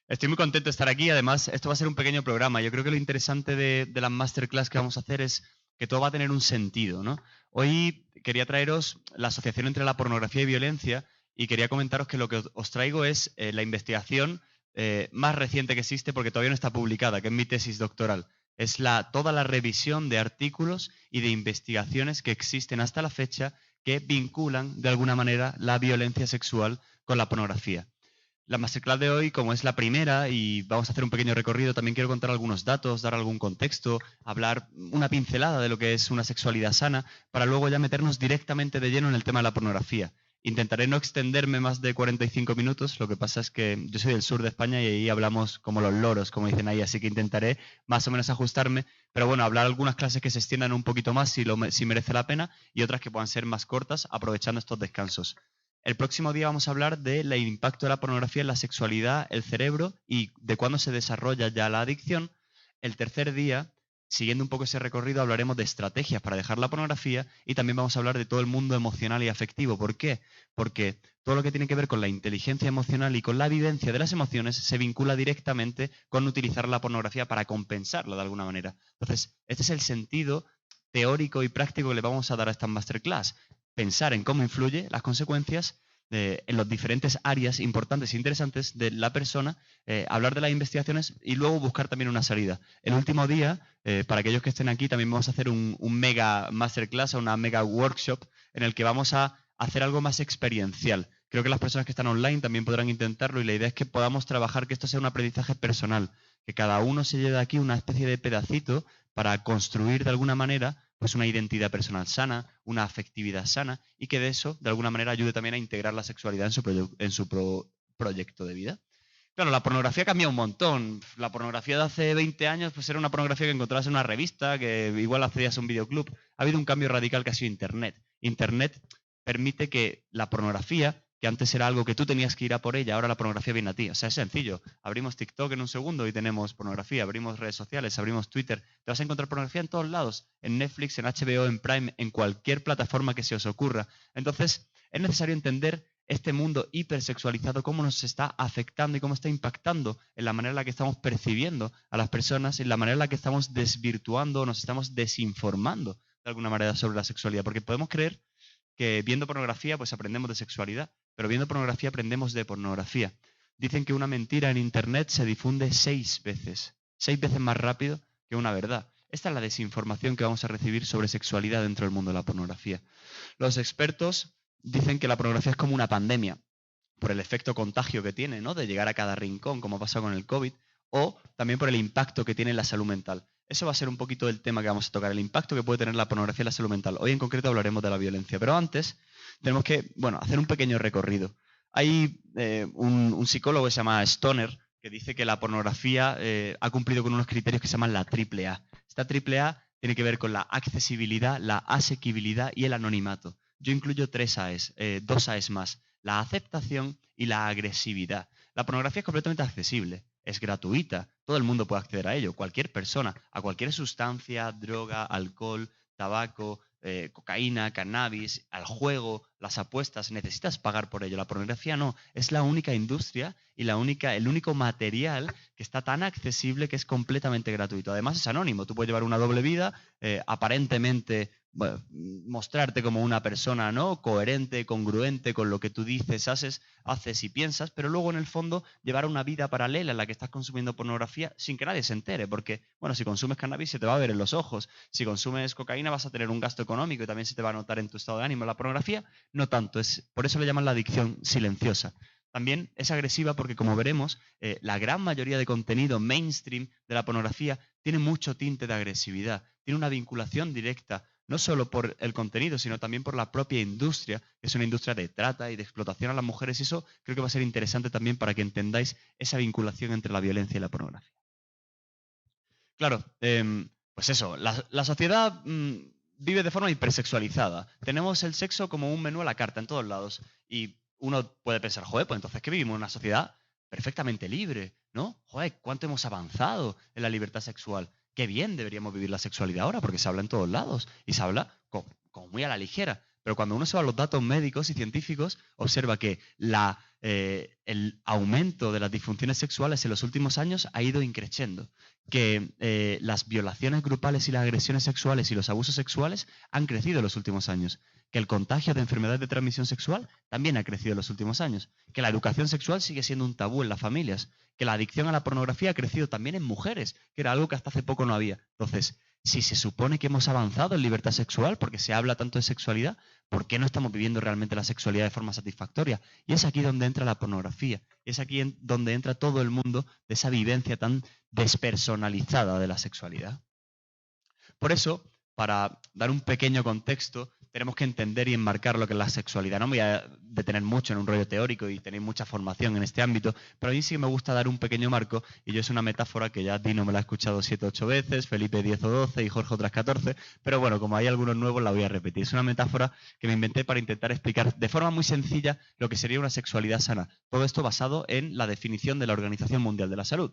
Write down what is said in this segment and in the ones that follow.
Estoy muy contento de estar aquí. Además, esto va a ser un pequeño programa. Yo creo que lo interesante de las masterclass que vamos a hacer es que todo va a tener un sentido, ¿no? Hoy quería traeros la asociación entre la pornografía y violencia y quería comentaros que lo que os traigo es la investigación más reciente que existe, porque todavía no está publicada, que es mi tesis doctoral. Es toda la revisión de artículos y de investigaciones que existen hasta la fecha que vinculan de alguna manera la violencia sexual con la pornografía. La masterclass de hoy, como es la primera y vamos a hacer un pequeño recorrido, también quiero contar algunos datos, dar algún contexto, hablar una pincelada de lo que es una sexualidad sana, para luego ya meternos directamente de lleno en el tema de la pornografía. Intentaré no extenderme más de 45 minutos, lo que pasa es que yo soy del sur de España y ahí hablamos como los loros, como dicen ahí, así que intentaré más o menos ajustarme, pero bueno, hablar algunas clases que se extiendan un poquito más si merece la pena y otras que puedan ser más cortas, aprovechando estos descansos. El próximo día vamos a hablar del impacto de la pornografía en la sexualidad, el cerebro y de cuándo se desarrolla ya la adicción. El tercer día, siguiendo un poco ese recorrido, hablaremos de estrategias para dejar la pornografía y también vamos a hablar de todo el mundo emocional y afectivo. ¿Por qué? Porque todo lo que tiene que ver con la inteligencia emocional y con la vivencia de las emociones se vincula directamente con utilizar la pornografía para compensarla de alguna manera. Entonces, este es el sentido teórico y práctico que le vamos a dar a esta masterclass. Pensar en cómo influye las consecuencias en las diferentes áreas importantes e interesantes de la persona, hablar de las investigaciones y luego buscar también una salida. El último día, para aquellos que estén aquí, también vamos a hacer un mega masterclass o una mega workshop en el que vamos a hacer algo más experiencial. Creo que las personas que están online también podrán intentarlo y la idea es que podamos trabajar que esto sea un aprendizaje personal, que cada uno se lleve aquí una especie de pedacito para construir de alguna manera pues una identidad personal sana, una afectividad sana y que de eso, de alguna manera, ayude también a integrar la sexualidad en su proyecto de vida. Claro, la pornografía cambia un montón. La pornografía de hace 20 años pues era una pornografía que encontrabas en una revista, que igual accedías a un videoclub. Ha habido un cambio radical que ha sido Internet. Internet permite que la pornografía, que antes era algo que tú tenías que ir a por ella, ahora la pornografía viene a ti. O sea, es sencillo. Abrimos TikTok en un segundo y tenemos pornografía. Abrimos redes sociales, abrimos Twitter. Te vas a encontrar pornografía en todos lados. En Netflix, en HBO, en Prime, en cualquier plataforma que se os ocurra. Entonces, es necesario entender este mundo hipersexualizado, cómo nos está afectando y cómo está impactando en la manera en la que estamos percibiendo a las personas, en la manera en la que estamos desvirtuando o nos estamos desinformando de alguna manera sobre la sexualidad. Porque podemos creer que viendo pornografía pues aprendemos de sexualidad, pero viendo pornografía aprendemos de pornografía. Dicen que una mentira en Internet se difunde 6 veces más rápido que una verdad. Esta es la desinformación que vamos a recibir sobre sexualidad dentro del mundo de la pornografía. Los expertos dicen que la pornografía es como una pandemia, por el efecto contagio que tiene, ¿no? De llegar a cada rincón, como ha pasado con el COVID, o también por el impacto que tiene en la salud mental. Eso va a ser un poquito el tema que vamos a tocar, el impacto que puede tener la pornografía en la salud mental. Hoy en concreto hablaremos de la violencia, pero antes tenemos que, hacer un pequeño recorrido. Hay un psicólogo que se llama Stoner que dice que la pornografía ha cumplido con unos criterios que se llaman la triple A. Esta triple A tiene que ver con la accesibilidad, la asequibilidad y el anonimato. Yo incluyo 3 A's, 2 A's más, la aceptación y la agresividad. La pornografía es completamente accesible, es gratuita, todo el mundo puede acceder a ello, cualquier persona, a cualquier sustancia, droga, alcohol, tabaco, cocaína, cannabis, al juego, las apuestas, necesitas pagar por ello. La pornografía no, es la única industria y el único material que está tan accesible que es completamente gratuito. Además es anónimo, tú puedes llevar una doble vida, aparentemente mostrarte como una persona, ¿no?, coherente, congruente con lo que tú dices, haces y piensas, pero luego en el fondo llevar una vida paralela en la que estás consumiendo pornografía sin que nadie se entere, porque, si consumes cannabis se te va a ver en los ojos, si consumes cocaína vas a tener un gasto económico y también se te va a notar en tu estado de ánimo. La pornografía no tanto, por eso le llaman la adicción silenciosa. También es agresiva porque, como veremos, la gran mayoría de contenido mainstream de la pornografía tiene mucho tinte de agresividad, tiene una vinculación directa, no solo por el contenido, sino también por la propia industria, que es una industria de trata y de explotación a las mujeres, y eso creo que va a ser interesante también para que entendáis esa vinculación entre la violencia y la pornografía. Claro, pues eso, la sociedad vive de forma hipersexualizada. Tenemos el sexo como un menú a la carta en todos lados. Y uno puede pensar, joder, pues entonces que vivimos en una sociedad perfectamente libre, ¿no? Joder, cuánto hemos avanzado en la libertad sexual. Qué bien deberíamos vivir la sexualidad ahora, porque se habla en todos lados y se habla como muy a la ligera. Pero cuando uno se va a los datos médicos y científicos, observa que el aumento de las disfunciones sexuales en los últimos años ha ido increciendo, que las violaciones grupales y las agresiones sexuales y los abusos sexuales han crecido en los últimos años, que el contagio de enfermedades de transmisión sexual también ha crecido en los últimos años, que la educación sexual sigue siendo un tabú en las familias, que la adicción a la pornografía ha crecido también en mujeres, que era algo que hasta hace poco no había. Entonces, si se supone que hemos avanzado en libertad sexual, porque se habla tanto de sexualidad, ¿por qué no estamos viviendo realmente la sexualidad de forma satisfactoria? Y es aquí donde entra la pornografía, es aquí donde entra todo el mundo de esa vivencia tan despersonalizada de la sexualidad. Por eso, para dar un pequeño contexto, tenemos que entender y enmarcar lo que es la sexualidad. No me voy a detener mucho en un rollo teórico y tenéis mucha formación en este ámbito, pero a mí sí que me gusta dar un pequeño marco, y yo es una metáfora que ya Dino me la ha escuchado 7 o 8 veces, Felipe 10 o 12 y Jorge otras 14, pero bueno, como hay algunos nuevos la voy a repetir. Es una metáfora que me inventé para intentar explicar de forma muy sencilla lo que sería una sexualidad sana. Todo esto basado en la definición de la Organización Mundial de la Salud.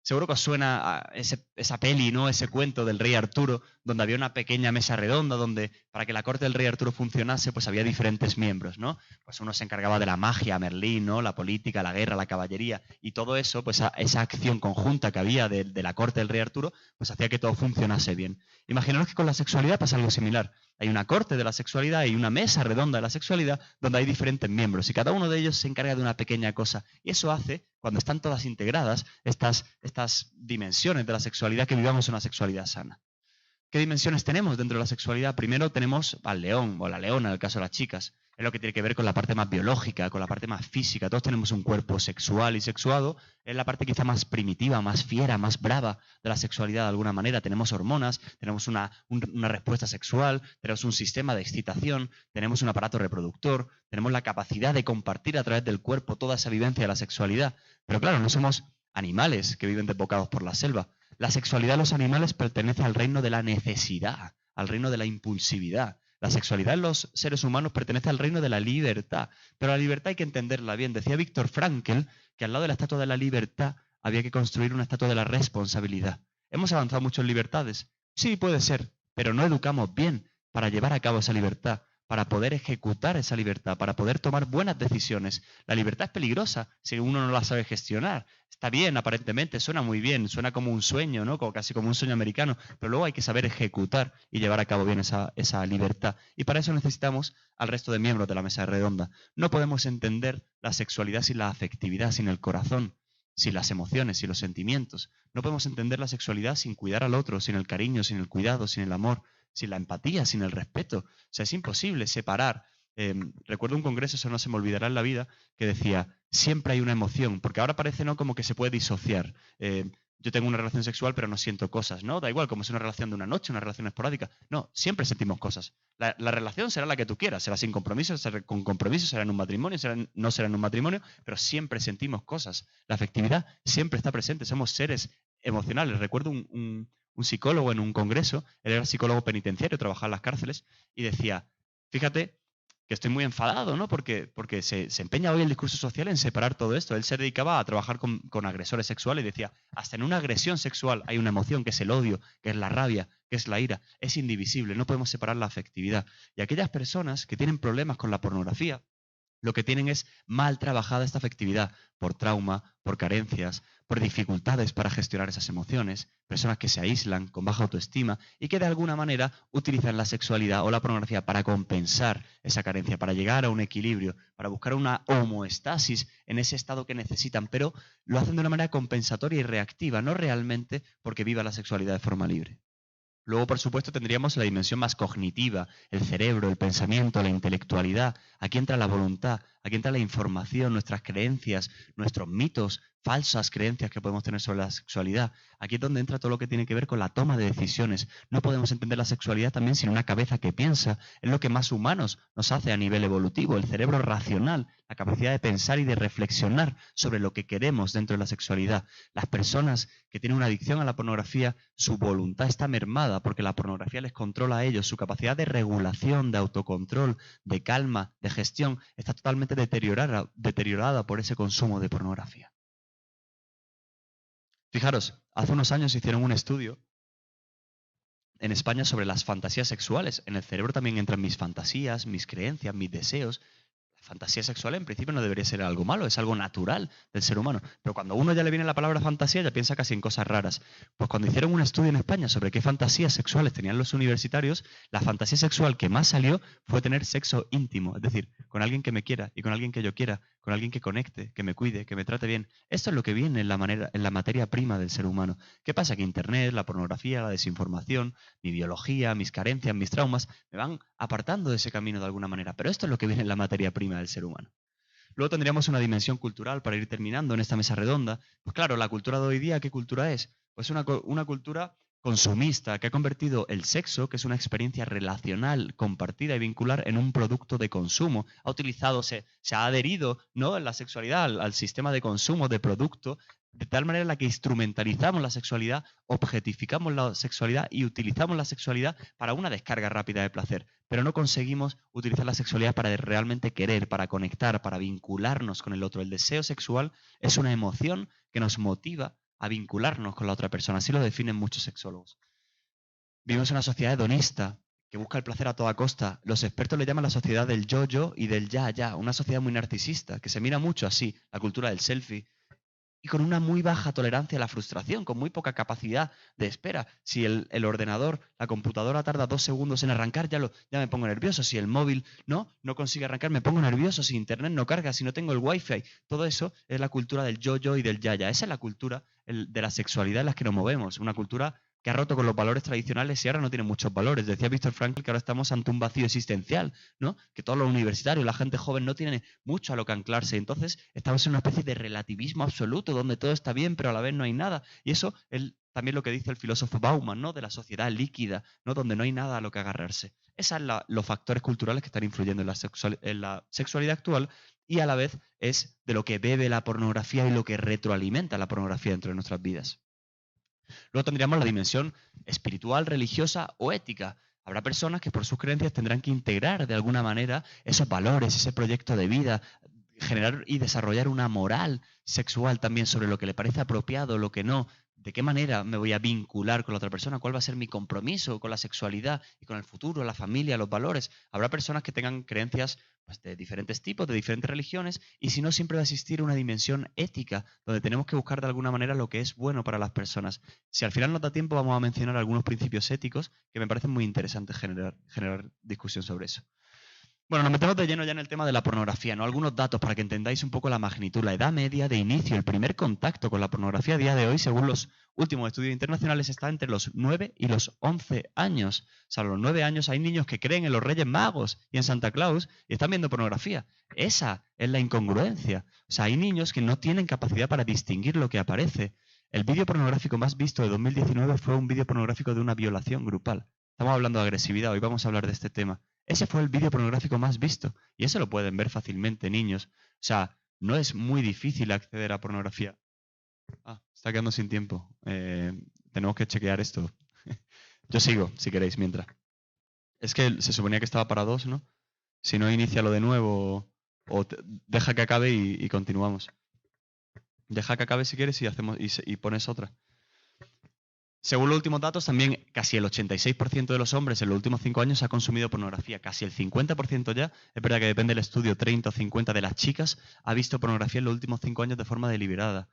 Seguro que os suena a esa peli, ¿no? Ese cuento del rey Arturo, donde había una pequeña mesa redonda donde para que la corte del rey Arturo funcionase, pues había diferentes miembros, ¿no? Pues uno se encargaba de la magia, Merlín, ¿no? La política, la guerra, la caballería, y todo eso, pues esa acción conjunta que había de la corte del rey Arturo, pues hacía que todo funcionase bien. Imaginaros que con la sexualidad pasa algo similar. Hay una corte de la sexualidad y una mesa redonda de la sexualidad donde hay diferentes miembros y cada uno de ellos se encarga de una pequeña cosa. Y eso hace, cuando están todas integradas, estas dimensiones de la sexualidad, que vivamos una sexualidad sana. ¿Qué dimensiones tenemos dentro de la sexualidad? Primero tenemos al león o la leona, en el caso de las chicas. Es lo que tiene que ver con la parte más biológica, con la parte más física. Todos tenemos un cuerpo sexual y sexuado. Es la parte quizá más primitiva, más fiera, más brava de la sexualidad de alguna manera. Tenemos hormonas, tenemos una respuesta sexual, tenemos un sistema de excitación, tenemos un aparato reproductor, tenemos la capacidad de compartir a través del cuerpo toda esa vivencia de la sexualidad. Pero claro, no somos animales que viven desbocados por la selva. La sexualidad de los animales pertenece al reino de la necesidad, al reino de la impulsividad. La sexualidad en los seres humanos pertenece al reino de la libertad. Pero la libertad hay que entenderla bien. Decía Viktor Frankl que al lado de la estatua de la libertad había que construir una estatua de la responsabilidad. ¿Hemos avanzado mucho en libertades? Sí, puede ser, pero no educamos bien para llevar a cabo esa libertad, para poder ejecutar esa libertad, para poder tomar buenas decisiones. La libertad es peligrosa si uno no la sabe gestionar. Está bien, aparentemente, suena muy bien, suena como un sueño, ¿no? Casi como un sueño americano, pero luego hay que saber ejecutar y llevar a cabo bien esa libertad. Y para eso necesitamos al resto de miembros de la mesa redonda. No podemos entender la sexualidad sin la afectividad, sin el corazón, sin las emociones, sin los sentimientos. No podemos entender la sexualidad sin cuidar al otro, sin el cariño, sin el cuidado, sin el amor, sin la empatía, sin el respeto. O sea, es imposible separar. Recuerdo un congreso, eso no se me olvidará en la vida, que decía, siempre hay una emoción, porque ahora parece no como que se puede disociar. Yo tengo una relación sexual pero no siento cosas, ¿no? Da igual, como es una relación de una noche, una relación esporádica. No, siempre sentimos cosas. La relación será la que tú quieras, será sin compromiso, será con compromiso, será en un matrimonio, no será en un matrimonio, pero siempre sentimos cosas. La afectividad siempre está presente, somos seres emocionales. Recuerdo un psicólogo en un congreso, él era psicólogo penitenciario, trabajaba en las cárceles, y decía, fíjate que estoy muy enfadado, ¿no? Porque se empeña hoy el discurso social en separar todo esto. Él se dedicaba a trabajar con agresores sexuales y decía, hasta en una agresión sexual hay una emoción, que es el odio, que es la rabia, que es la ira. Es indivisible, no podemos separar la afectividad. Y aquellas personas que tienen problemas con la pornografía, lo que tienen es mal trabajada esta afectividad por trauma, por carencias, por dificultades para gestionar esas emociones, personas que se aíslan con baja autoestima y que de alguna manera utilizan la sexualidad o la pornografía para compensar esa carencia, para llegar a un equilibrio, para buscar una homeostasis en ese estado que necesitan, pero lo hacen de una manera compensatoria y reactiva, no realmente porque viva la sexualidad de forma libre. Luego, por supuesto, tendríamos la dimensión más cognitiva, el cerebro, el pensamiento, la intelectualidad. Aquí entra la voluntad, aquí entra la información, nuestras creencias, nuestros mitos, falsas creencias que podemos tener sobre la sexualidad. Aquí es donde entra todo lo que tiene que ver con la toma de decisiones. No podemos entender la sexualidad también sin una cabeza que piensa. Es lo que más humanos nos hace a nivel evolutivo, el cerebro racional, la capacidad de pensar y de reflexionar sobre lo que queremos dentro de la sexualidad. Las personas que tienen una adicción a la pornografía, su voluntad está mermada porque la pornografía les controla a ellos. Su capacidad de regulación, de autocontrol, de calma, de gestión, está totalmente deteriorada por ese consumo de pornografía. Fijaros, hace unos años hicieron un estudio en España sobre las fantasías sexuales. En el cerebro también entran mis fantasías, mis creencias, mis deseos. La fantasía sexual en principio no debería ser algo malo, es algo natural del ser humano. Pero cuando a uno ya le viene la palabra fantasía, ya piensa casi en cosas raras. Pues cuando hicieron un estudio en España sobre qué fantasías sexuales tenían los universitarios, la fantasía sexual que más salió fue tener sexo íntimo, es decir, con alguien que me quiera y con alguien que yo quiera, con alguien que conecte, que me cuide, que me trate bien. Esto es lo que viene en la materia prima del ser humano. ¿Qué pasa? Que Internet, la pornografía, la desinformación, mi biología, mis carencias, mis traumas, me van apartando de ese camino de alguna manera. Pero esto es lo que viene en la materia prima del ser humano. Luego tendríamos una dimensión cultural para ir terminando en esta mesa redonda. Pues claro, la cultura de hoy día, ¿qué cultura es? Pues una cultura consumista que ha convertido el sexo, que es una experiencia relacional, compartida y vincular, en un producto de consumo. Ha utilizado, se ha adherido, ¿no?, en la sexualidad al sistema de consumo de producto, de tal manera en la que instrumentalizamos la sexualidad, objetificamos la sexualidad y utilizamos la sexualidad para una descarga rápida de placer. Pero no conseguimos utilizar la sexualidad para realmente querer, para conectar, para vincularnos con el otro. El deseo sexual es una emoción que nos motiva a vincularnos con la otra persona. Así lo definen muchos sexólogos. Vivimos en una sociedad hedonista que busca el placer a toda costa. Los expertos le llaman la sociedad del yo-yo y del ya-ya. Una sociedad muy narcisista, que se mira mucho así, la cultura del selfie, y con una muy baja tolerancia a la frustración, con muy poca capacidad de espera. Si el ordenador, la computadora tarda 2 segundos en arrancar, ya me pongo nervioso. Si el móvil no consigue arrancar, me pongo nervioso. Si internet no carga, si no tengo el wifi. Todo eso es la cultura del yo-yo y del ya-ya. Esa es la cultura de la sexualidad en la que nos movemos. Una cultura que ha roto con los valores tradicionales y ahora no tiene muchos valores. Decía Víctor Frankl que ahora estamos ante un vacío existencial, ¿no? Que todos los universitarios, la gente joven no tiene mucho a lo que anclarse. Entonces estamos en una especie de relativismo absoluto donde todo está bien pero a la vez no hay nada. Y eso es también lo que dice el filósofo Bauman, ¿no?, de la sociedad líquida, ¿no?, donde no hay nada a lo que agarrarse. Esos son los factores culturales que están influyendo en la sexualidad actual, y a la vez es de lo que bebe la pornografía y lo que retroalimenta la pornografía dentro de nuestras vidas. Luego tendríamos la dimensión espiritual, religiosa o ética. Habrá personas que por sus creencias tendrán que integrar de alguna manera esos valores, ese proyecto de vida, generar y desarrollar una moral sexual también sobre lo que le parece apropiado, lo que no. ¿De qué manera me voy a vincular con la otra persona? ¿Cuál va a ser mi compromiso con la sexualidad y con el futuro, la familia, los valores? Habrá personas que tengan creencias, pues, de diferentes tipos, de diferentes religiones, y si no, siempre va a existir una dimensión ética, donde tenemos que buscar de alguna manera lo que es bueno para las personas. Si al final nos da tiempo, vamos a mencionar algunos principios éticos que me parecen muy interesantes generar discusión sobre eso. Bueno, nos metemos de lleno ya en el tema de la pornografía, ¿no? Algunos datos para que entendáis un poco la magnitud. La edad media de inicio, el primer contacto con la pornografía a día de hoy, según los últimos estudios internacionales, está entre los 9 y los 11 años. O sea, a los 9 años hay niños que creen en los Reyes Magos y en Santa Claus y están viendo pornografía. Esa es la incongruencia. O sea, hay niños que no tienen capacidad para distinguir lo que aparece. El vídeo pornográfico más visto de 2019 fue un vídeo pornográfico de una violación grupal. Estamos hablando de agresividad, hoy vamos a hablar de este tema. Ese fue el vídeo pornográfico más visto y eso lo pueden ver fácilmente niños. O sea, no es muy difícil acceder a pornografía. Está quedando sin tiempo. Tenemos que chequear esto. Yo sigo, si queréis, mientras. Es que se suponía que estaba para 2, ¿no? Si no, inícialo de nuevo o deja que acabe y continuamos. Deja que acabe si quieres y pones otra. Según los últimos datos, también casi el 86% de los hombres en los últimos 5 años ha consumido pornografía. Casi el 50% ya, es verdad que depende del estudio, 30 o 50 de las chicas ha visto pornografía en los últimos 5 años de forma deliberada.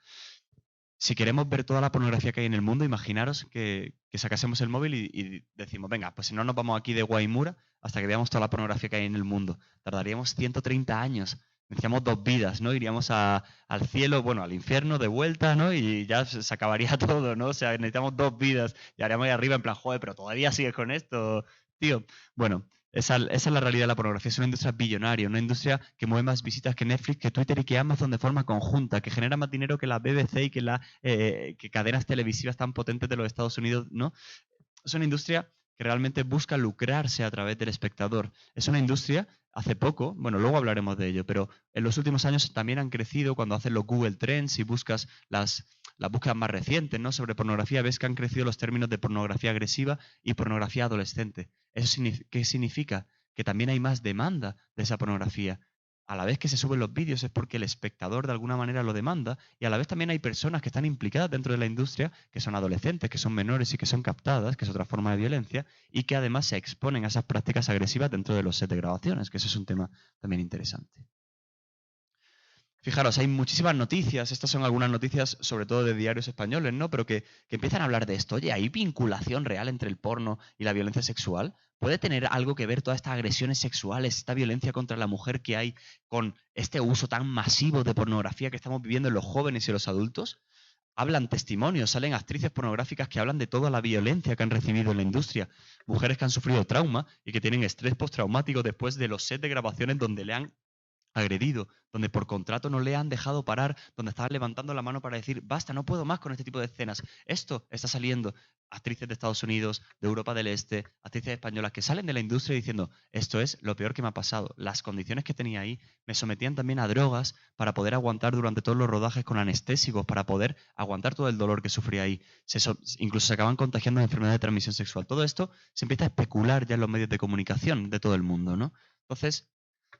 Si queremos ver toda la pornografía que hay en el mundo, imaginaros que sacásemos el móvil y decimos, venga, pues si no nos vamos aquí de Guaymura hasta que veamos toda la pornografía que hay en el mundo. Tardaríamos 130 años. Necesitamos 2 vidas, ¿no? Iríamos al cielo, bueno, al infierno de vuelta, ¿no? Y ya se acabaría todo, ¿no? O sea, necesitamos 2 vidas. Y haríamos ahí arriba en plan, joder, pero todavía sigues con esto, tío. Bueno, esa es la realidad de la pornografía. Es una industria billonaria, una industria que mueve más visitas que Netflix, que Twitter y que Amazon de forma conjunta, que genera más dinero que la BBC y que cadenas televisivas tan potentes de los Estados Unidos, ¿no? Es una industria que realmente busca lucrarse a través del espectador. Es una industria, hace poco, bueno, luego hablaremos de ello, pero en los últimos años también han crecido cuando haces los Google Trends y buscas las búsquedas más recientes, ¿no?, sobre pornografía, ves que han crecido los términos de pornografía agresiva y pornografía adolescente. ¿Eso qué significa? Que también hay más demanda de esa pornografía. a la vez que se suben los vídeos es porque el espectador de alguna manera lo demanda, y a la vez también hay personas que están implicadas dentro de la industria, que son adolescentes, que son menores y que son captadas, que es otra forma de violencia, y que además se exponen a esas prácticas agresivas dentro de los sets de grabaciones, que eso es un tema también interesante. Fijaros, hay muchísimas noticias, estas son algunas noticias sobre todo de diarios españoles, ¿no? Pero que empiezan a hablar de esto. Oye, ¿hay vinculación real entre el porno y la violencia sexual? ¿Puede tener algo que ver todas estas agresiones sexuales, esta violencia contra la mujer que hay con este uso tan masivo de pornografía que estamos viviendo en los jóvenes y en los adultos? Hablan testimonios, salen actrices pornográficas que hablan de toda la violencia que han recibido en la industria. Mujeres que han sufrido trauma y que tienen estrés postraumático después de los sets de grabaciones donde le han agredido, donde por contrato no le han dejado parar, donde estaban levantando la mano para decir, basta, no puedo más con este tipo de escenas. Esto está saliendo. Actrices de Estados Unidos, de Europa del Este, actrices españolas que salen de la industria diciendo, esto es lo peor que me ha pasado. Las condiciones que tenía ahí me sometían también a drogas para poder aguantar durante todos los rodajes con anestésicos, para poder aguantar todo el dolor que sufría ahí. Incluso se acaban contagiando de enfermedades de transmisión sexual. Todo esto se empieza a especular ya en los medios de comunicación de todo el mundo, ¿no? Entonces,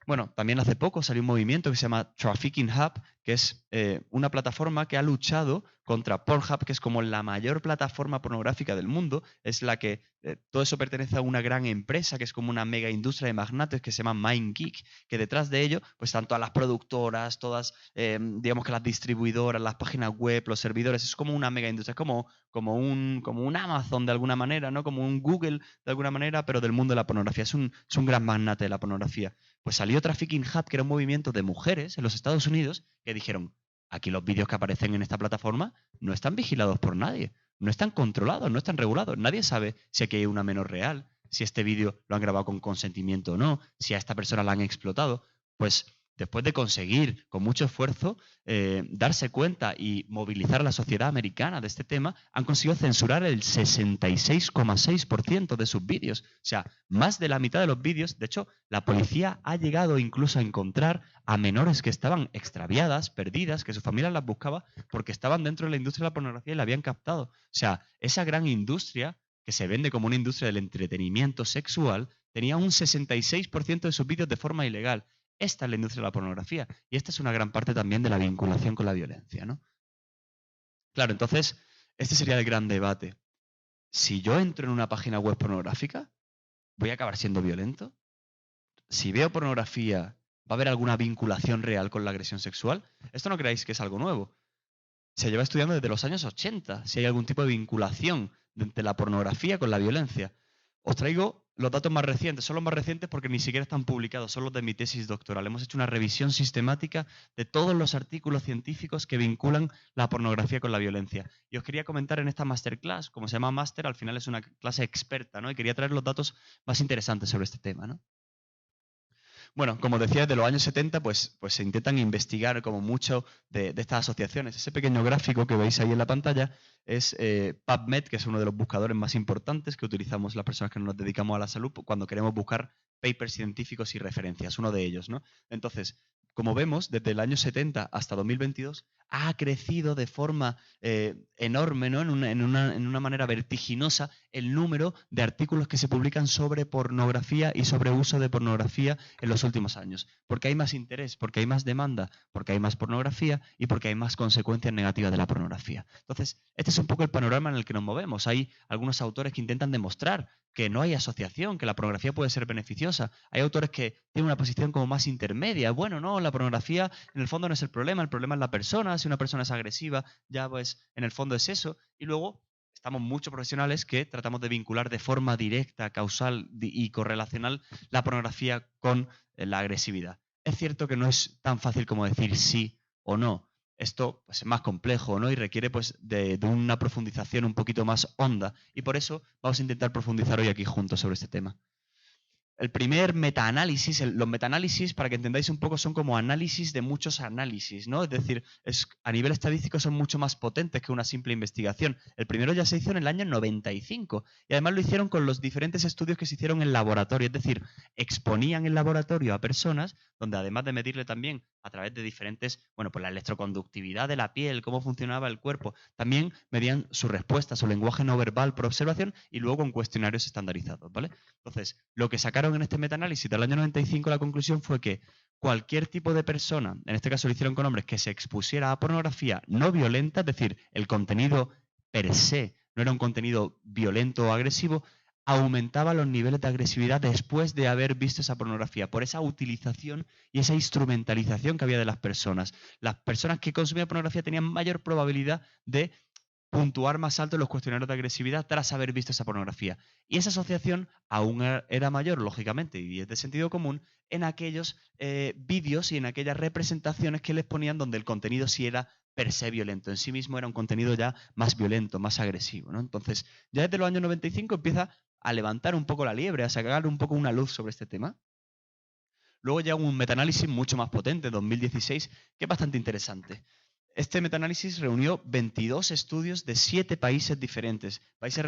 bueno, también hace poco salió un movimiento que se llama Trafficking Hub, que es una plataforma que ha luchado contra Pornhub, que es como la mayor plataforma pornográfica del mundo. Es la que todo eso pertenece a una gran empresa, que es como una mega industria de magnates que se llama MindGeek, que detrás de ello pues están todas las productoras, todas, digamos que las distribuidoras, las páginas web, los servidores. Es como una mega industria, es como un Amazon de alguna manera, ¿no? Como un Google de alguna manera, pero del mundo de la pornografía. Es un gran magnate de la pornografía. Pues salió Trafficking Hub, que era un movimiento de mujeres en los Estados Unidos que dijeron, aquí los vídeos que aparecen en esta plataforma no están vigilados por nadie, no están controlados, no están regulados. Nadie sabe si aquí hay una menor real, si este vídeo lo han grabado con consentimiento o no, si a esta persona la han explotado. Pues después de conseguir, con mucho esfuerzo, darse cuenta y movilizar a la sociedad americana de este tema, han conseguido censurar el 66,6% de sus vídeos. O sea, más de la mitad de los vídeos. De hecho, la policía ha llegado incluso a encontrar a menores que estaban extraviadas, perdidas, que su familia las buscaba porque estaban dentro de la industria de la pornografía y la habían captado. O sea, esa gran industria que se vende como una industria del entretenimiento sexual tenía un 66% de sus vídeos de forma ilegal. Esta es la industria de la pornografía y esta es una gran parte también de la vinculación con la violencia, ¿no? Claro, entonces, este sería el gran debate. Si yo entro en una página web pornográfica, ¿voy a acabar siendo violento? Si veo pornografía, ¿va a haber alguna vinculación real con la agresión sexual? Esto no creáis que es algo nuevo. Se lleva estudiando desde los años 80 si hay algún tipo de vinculación entre la pornografía con la violencia. Os traigo los datos más recientes. Son los más recientes porque ni siquiera están publicados, son los de mi tesis doctoral. Hemos hecho una revisión sistemática de todos los artículos científicos que vinculan la pornografía con la violencia. Y os quería comentar en esta masterclass, como se llama máster, al final es una clase experta, ¿no? Y quería traer los datos más interesantes sobre este tema, ¿no? Bueno, como decía, desde los años 70 pues se intentan investigar como mucho de estas asociaciones. Ese pequeño gráfico que veis ahí en la pantalla es PubMed, que es uno de los buscadores más importantes que utilizamos las personas que nos dedicamos a la salud cuando queremos buscar papers científicos y referencias, uno de ellos, ¿no? Entonces, como vemos, desde el año 70 hasta 2022 ha crecido de forma enorme, ¿no? En una manera vertiginosa el número de artículos que se publican sobre pornografía y sobre uso de pornografía en los últimos años. Porque hay más interés, porque hay más demanda, porque hay más pornografía y porque hay más consecuencias negativas de la pornografía. Entonces, este es un poco el panorama en el que nos movemos. Hay algunos autores que intentan demostrar que no hay asociación, que la pornografía puede ser beneficiosa. Hay autores que tienen una posición como más intermedia. Bueno, no, la pornografía en el fondo no es el problema es la persona. Si una persona es agresiva, ya pues en el fondo es eso. Y luego estamos muchos profesionales que tratamos de vincular de forma directa, causal y correlacional la pornografía con la agresividad. Es cierto que no es tan fácil como decir sí o no. Esto pues, es más complejo, ¿no? Y requiere pues, de una profundización un poquito más honda. Y por eso vamos a intentar profundizar hoy aquí juntos sobre este tema. El primer metaanálisis, los metaanálisis, para que entendáis un poco, son como análisis de muchos análisis, ¿no? Es decir, a nivel estadístico son mucho más potentes que una simple investigación. El primero ya se hizo en el año 95 y además lo hicieron con los diferentes estudios que se hicieron en laboratorio, es decir, exponían en laboratorio a personas donde además de medirle también a través de diferentes, bueno, pues la electroconductividad de la piel, cómo funcionaba el cuerpo. También medían su respuesta, su lenguaje no verbal por observación y luego con cuestionarios estandarizados, ¿vale? Entonces, lo que sacaron en este metaanálisis del año 95, la conclusión fue que cualquier tipo de persona, en este caso lo hicieron con hombres, que se expusiera a pornografía no violenta, es decir, el contenido per se no era un contenido violento o agresivo, aumentaba los niveles de agresividad después de haber visto esa pornografía, por esa utilización y esa instrumentalización que había de las personas. Las personas que consumían pornografía tenían mayor probabilidad de puntuar más alto en los cuestionarios de agresividad tras haber visto esa pornografía. Y esa asociación aún era mayor, lógicamente, y es de sentido común, en aquellos vídeos y en aquellas representaciones que les ponían donde el contenido sí era per se violento. En sí mismo era un contenido ya más violento, más agresivo, ¿no? Entonces, ya desde los años 95 empieza a levantar un poco la liebre, a sacar un poco una luz sobre este tema. Luego llega un metaanálisis mucho más potente, 2016, que es bastante interesante. Este metaanálisis reunió 22 estudios de 7 países diferentes, países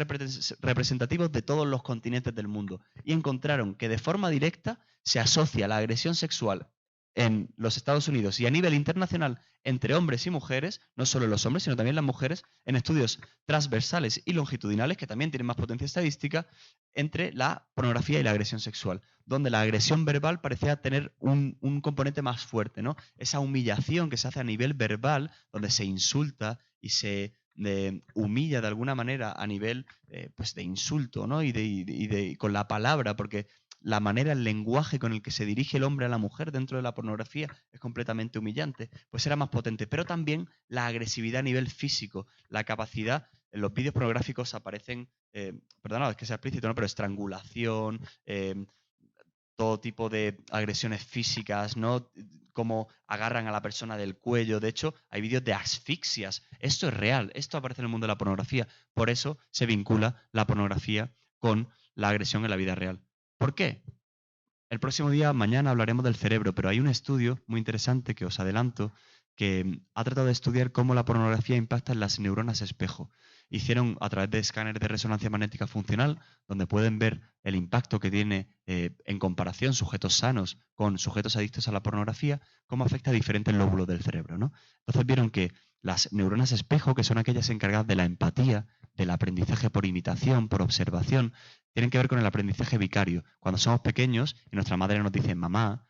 representativos de todos los continentes del mundo, y encontraron que de forma directa se asocia la agresión sexual en los Estados Unidos y a nivel internacional entre hombres y mujeres, no solo los hombres, sino también las mujeres, en estudios transversales y longitudinales, que también tienen más potencia estadística, entre la pornografía y la agresión sexual, donde la agresión verbal parecía tener un componente más fuerte, ¿no? Esa humillación que se hace a nivel verbal, donde se insulta y se humilla de alguna manera a nivel pues de insulto, ¿no? Y con la palabra, porque la manera, el lenguaje con el que se dirige el hombre a la mujer dentro de la pornografía es completamente humillante, pues era más potente. Pero también la agresividad a nivel físico, la capacidad, en los vídeos pornográficos aparecen, perdonad, es que sea explícito, ¿no? Pero estrangulación, todo tipo de agresiones físicas, ¿no? Cómo agarran a la persona del cuello. De hecho, hay vídeos de asfixias. Esto es real, esto aparece en el mundo de la pornografía. Por eso se vincula la pornografía con la agresión en la vida real. ¿Por qué? El próximo día, mañana, hablaremos del cerebro, pero hay un estudio muy interesante que os adelanto que ha tratado de estudiar cómo la pornografía impacta en las neuronas espejo. Hicieron a través de escáneres de resonancia magnética funcional, donde pueden ver el impacto que tiene en comparación sujetos sanos con sujetos adictos a la pornografía, cómo afecta a diferentes lóbulos del cerebro, ¿no? Entonces vieron que las neuronas espejo, que son aquellas encargadas de la empatía, del aprendizaje por imitación, por observación, tienen que ver con el aprendizaje vicario. Cuando somos pequeños y nuestra madre nos dice mamá,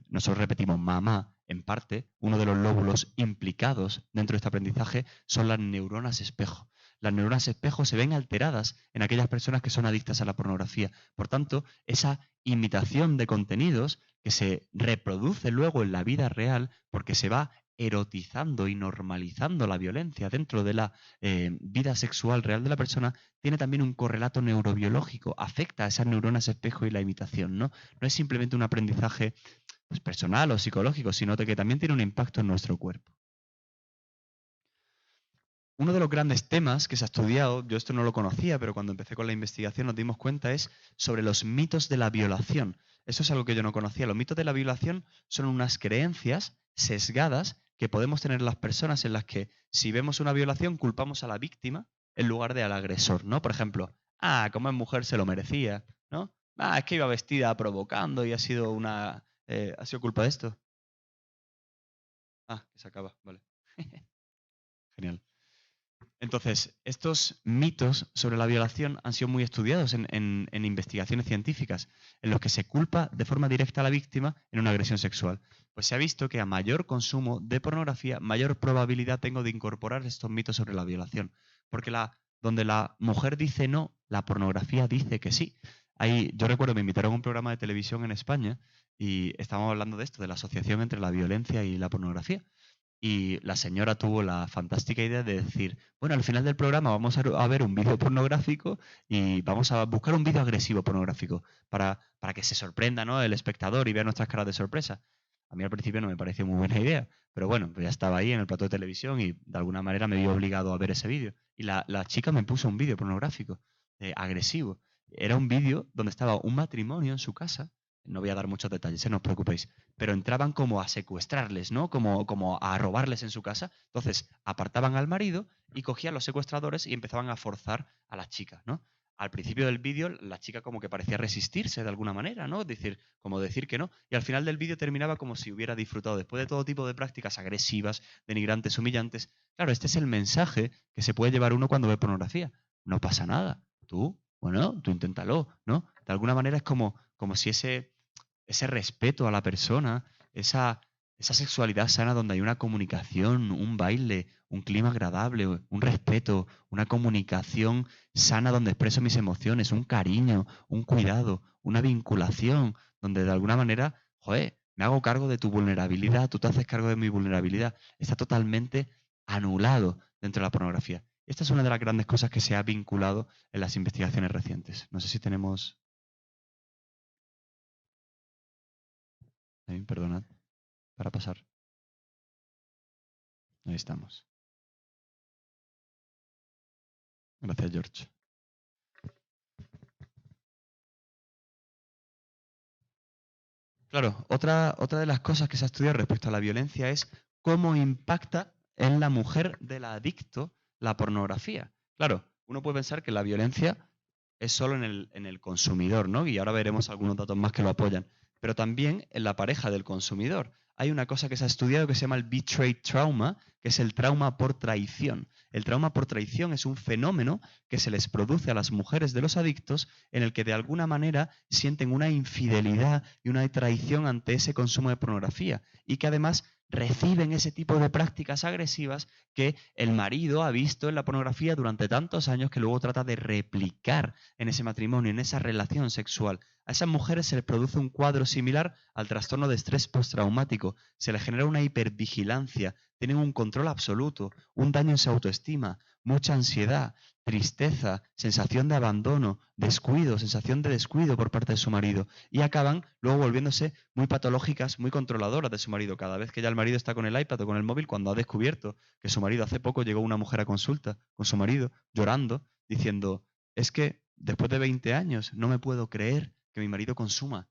nosotros repetimos mamá, en parte, uno de los lóbulos implicados dentro de este aprendizaje son las neuronas espejo. Las neuronas espejo se ven alteradas en aquellas personas que son adictas a la pornografía. Por tanto, esa imitación de contenidos que se reproduce luego en la vida real porque se va erotizando y normalizando la violencia dentro de la vida sexual real de la persona, tiene también un correlato neurobiológico, afecta a esas neuronas espejo y la imitación, ¿no? No es simplemente un aprendizaje pues, personal o psicológico, sino que también tiene un impacto en nuestro cuerpo. Uno de los grandes temas que se ha estudiado, yo esto no lo conocía, pero cuando empecé con la investigación nos dimos cuenta, es sobre los mitos de la violación. Eso es algo que yo no conocía. Los mitos de la violación son unas creencias sesgadas que podemos tener las personas en las que si vemos una violación culpamos a la víctima en lugar de al agresor, ¿no? Por ejemplo, como es mujer se lo merecía, ¿no? Es que iba vestida provocando y ha sido ha sido culpa de esto. Que se acaba, vale. Genial. Entonces, estos mitos sobre la violación han sido muy estudiados en investigaciones científicas, en los que se culpa de forma directa a la víctima en una agresión sexual. Pues se ha visto que a mayor consumo de pornografía, mayor probabilidad tengo de incorporar estos mitos sobre la violación. Porque donde la mujer dice no, la pornografía dice que sí. Yo recuerdo, me invitaron a un programa de televisión en España y estábamos hablando de esto, de la asociación entre la violencia y la pornografía. Y la señora tuvo la fantástica idea de decir, bueno, al final del programa vamos a ver un vídeo pornográfico y vamos a buscar un vídeo agresivo pornográfico para que se sorprenda, ¿no?, el espectador y vea nuestras caras de sorpresa. A mí al principio no me pareció muy buena idea, pero bueno, pues ya estaba ahí en el plató de televisión y de alguna manera me vi obligado a ver ese vídeo. Y la chica me puso un vídeo pornográfico, agresivo. Era un vídeo donde estaba un matrimonio en su casa. No voy a dar muchos detalles, no os preocupéis. Pero entraban como a secuestrarles, ¿no? Como a robarles en su casa. Entonces, apartaban al marido y cogían los secuestradores y empezaban a forzar a las chicas, ¿no? al principio del vídeo la chica como que parecía resistirse de alguna manera, ¿no? Como decir que no. Y al final del vídeo terminaba como si hubiera disfrutado después de todo tipo de prácticas agresivas, denigrantes, humillantes. Claro, este es el mensaje que se puede llevar uno cuando ve pornografía. No pasa nada. Tú inténtalo, ¿no? De alguna manera es como si ese respeto a la persona, esa sexualidad sana donde hay una comunicación, un baile, un clima agradable, un respeto, una comunicación sana donde expreso mis emociones, un cariño, un cuidado, una vinculación, donde de alguna manera, joder, me hago cargo de tu vulnerabilidad, tú te haces cargo de mi vulnerabilidad. Está totalmente anulado dentro de la pornografía. Esta es una de las grandes cosas que se ha vinculado en las investigaciones recientes. No sé si tenemos... Perdonad, para pasar. Ahí estamos. Gracias, George. Claro, otra de las cosas que se ha estudiado respecto a la violencia es cómo impacta en la mujer del adicto la pornografía. Claro, uno puede pensar que la violencia es solo en el consumidor, ¿no? Y ahora veremos algunos datos más que lo apoyan. Pero también en la pareja del consumidor. Hay una cosa que se ha estudiado que se llama el betrayed trauma, que es el trauma por traición. El trauma por traición es un fenómeno que se les produce a las mujeres de los adictos en el que de alguna manera sienten una infidelidad y una traición ante ese consumo de pornografía y que además reciben ese tipo de prácticas agresivas que el marido ha visto en la pornografía durante tantos años que luego trata de replicar en ese matrimonio, en esa relación sexual. A esas mujeres se les produce un cuadro similar al trastorno de estrés postraumático. Se les genera una hipervigilancia, tienen un control absoluto, un daño en su autoestima, mucha ansiedad, tristeza, sensación de abandono, descuido, sensación de descuido por parte de su marido. Y acaban luego volviéndose muy patológicas, muy controladoras de su marido. Cada vez que ya el marido está con el iPad o con el móvil, cuando ha descubierto que su marido hace poco llegó una mujer a consulta con su marido, llorando, diciendo, es que después de 20 años no me puedo creer que mi marido consuma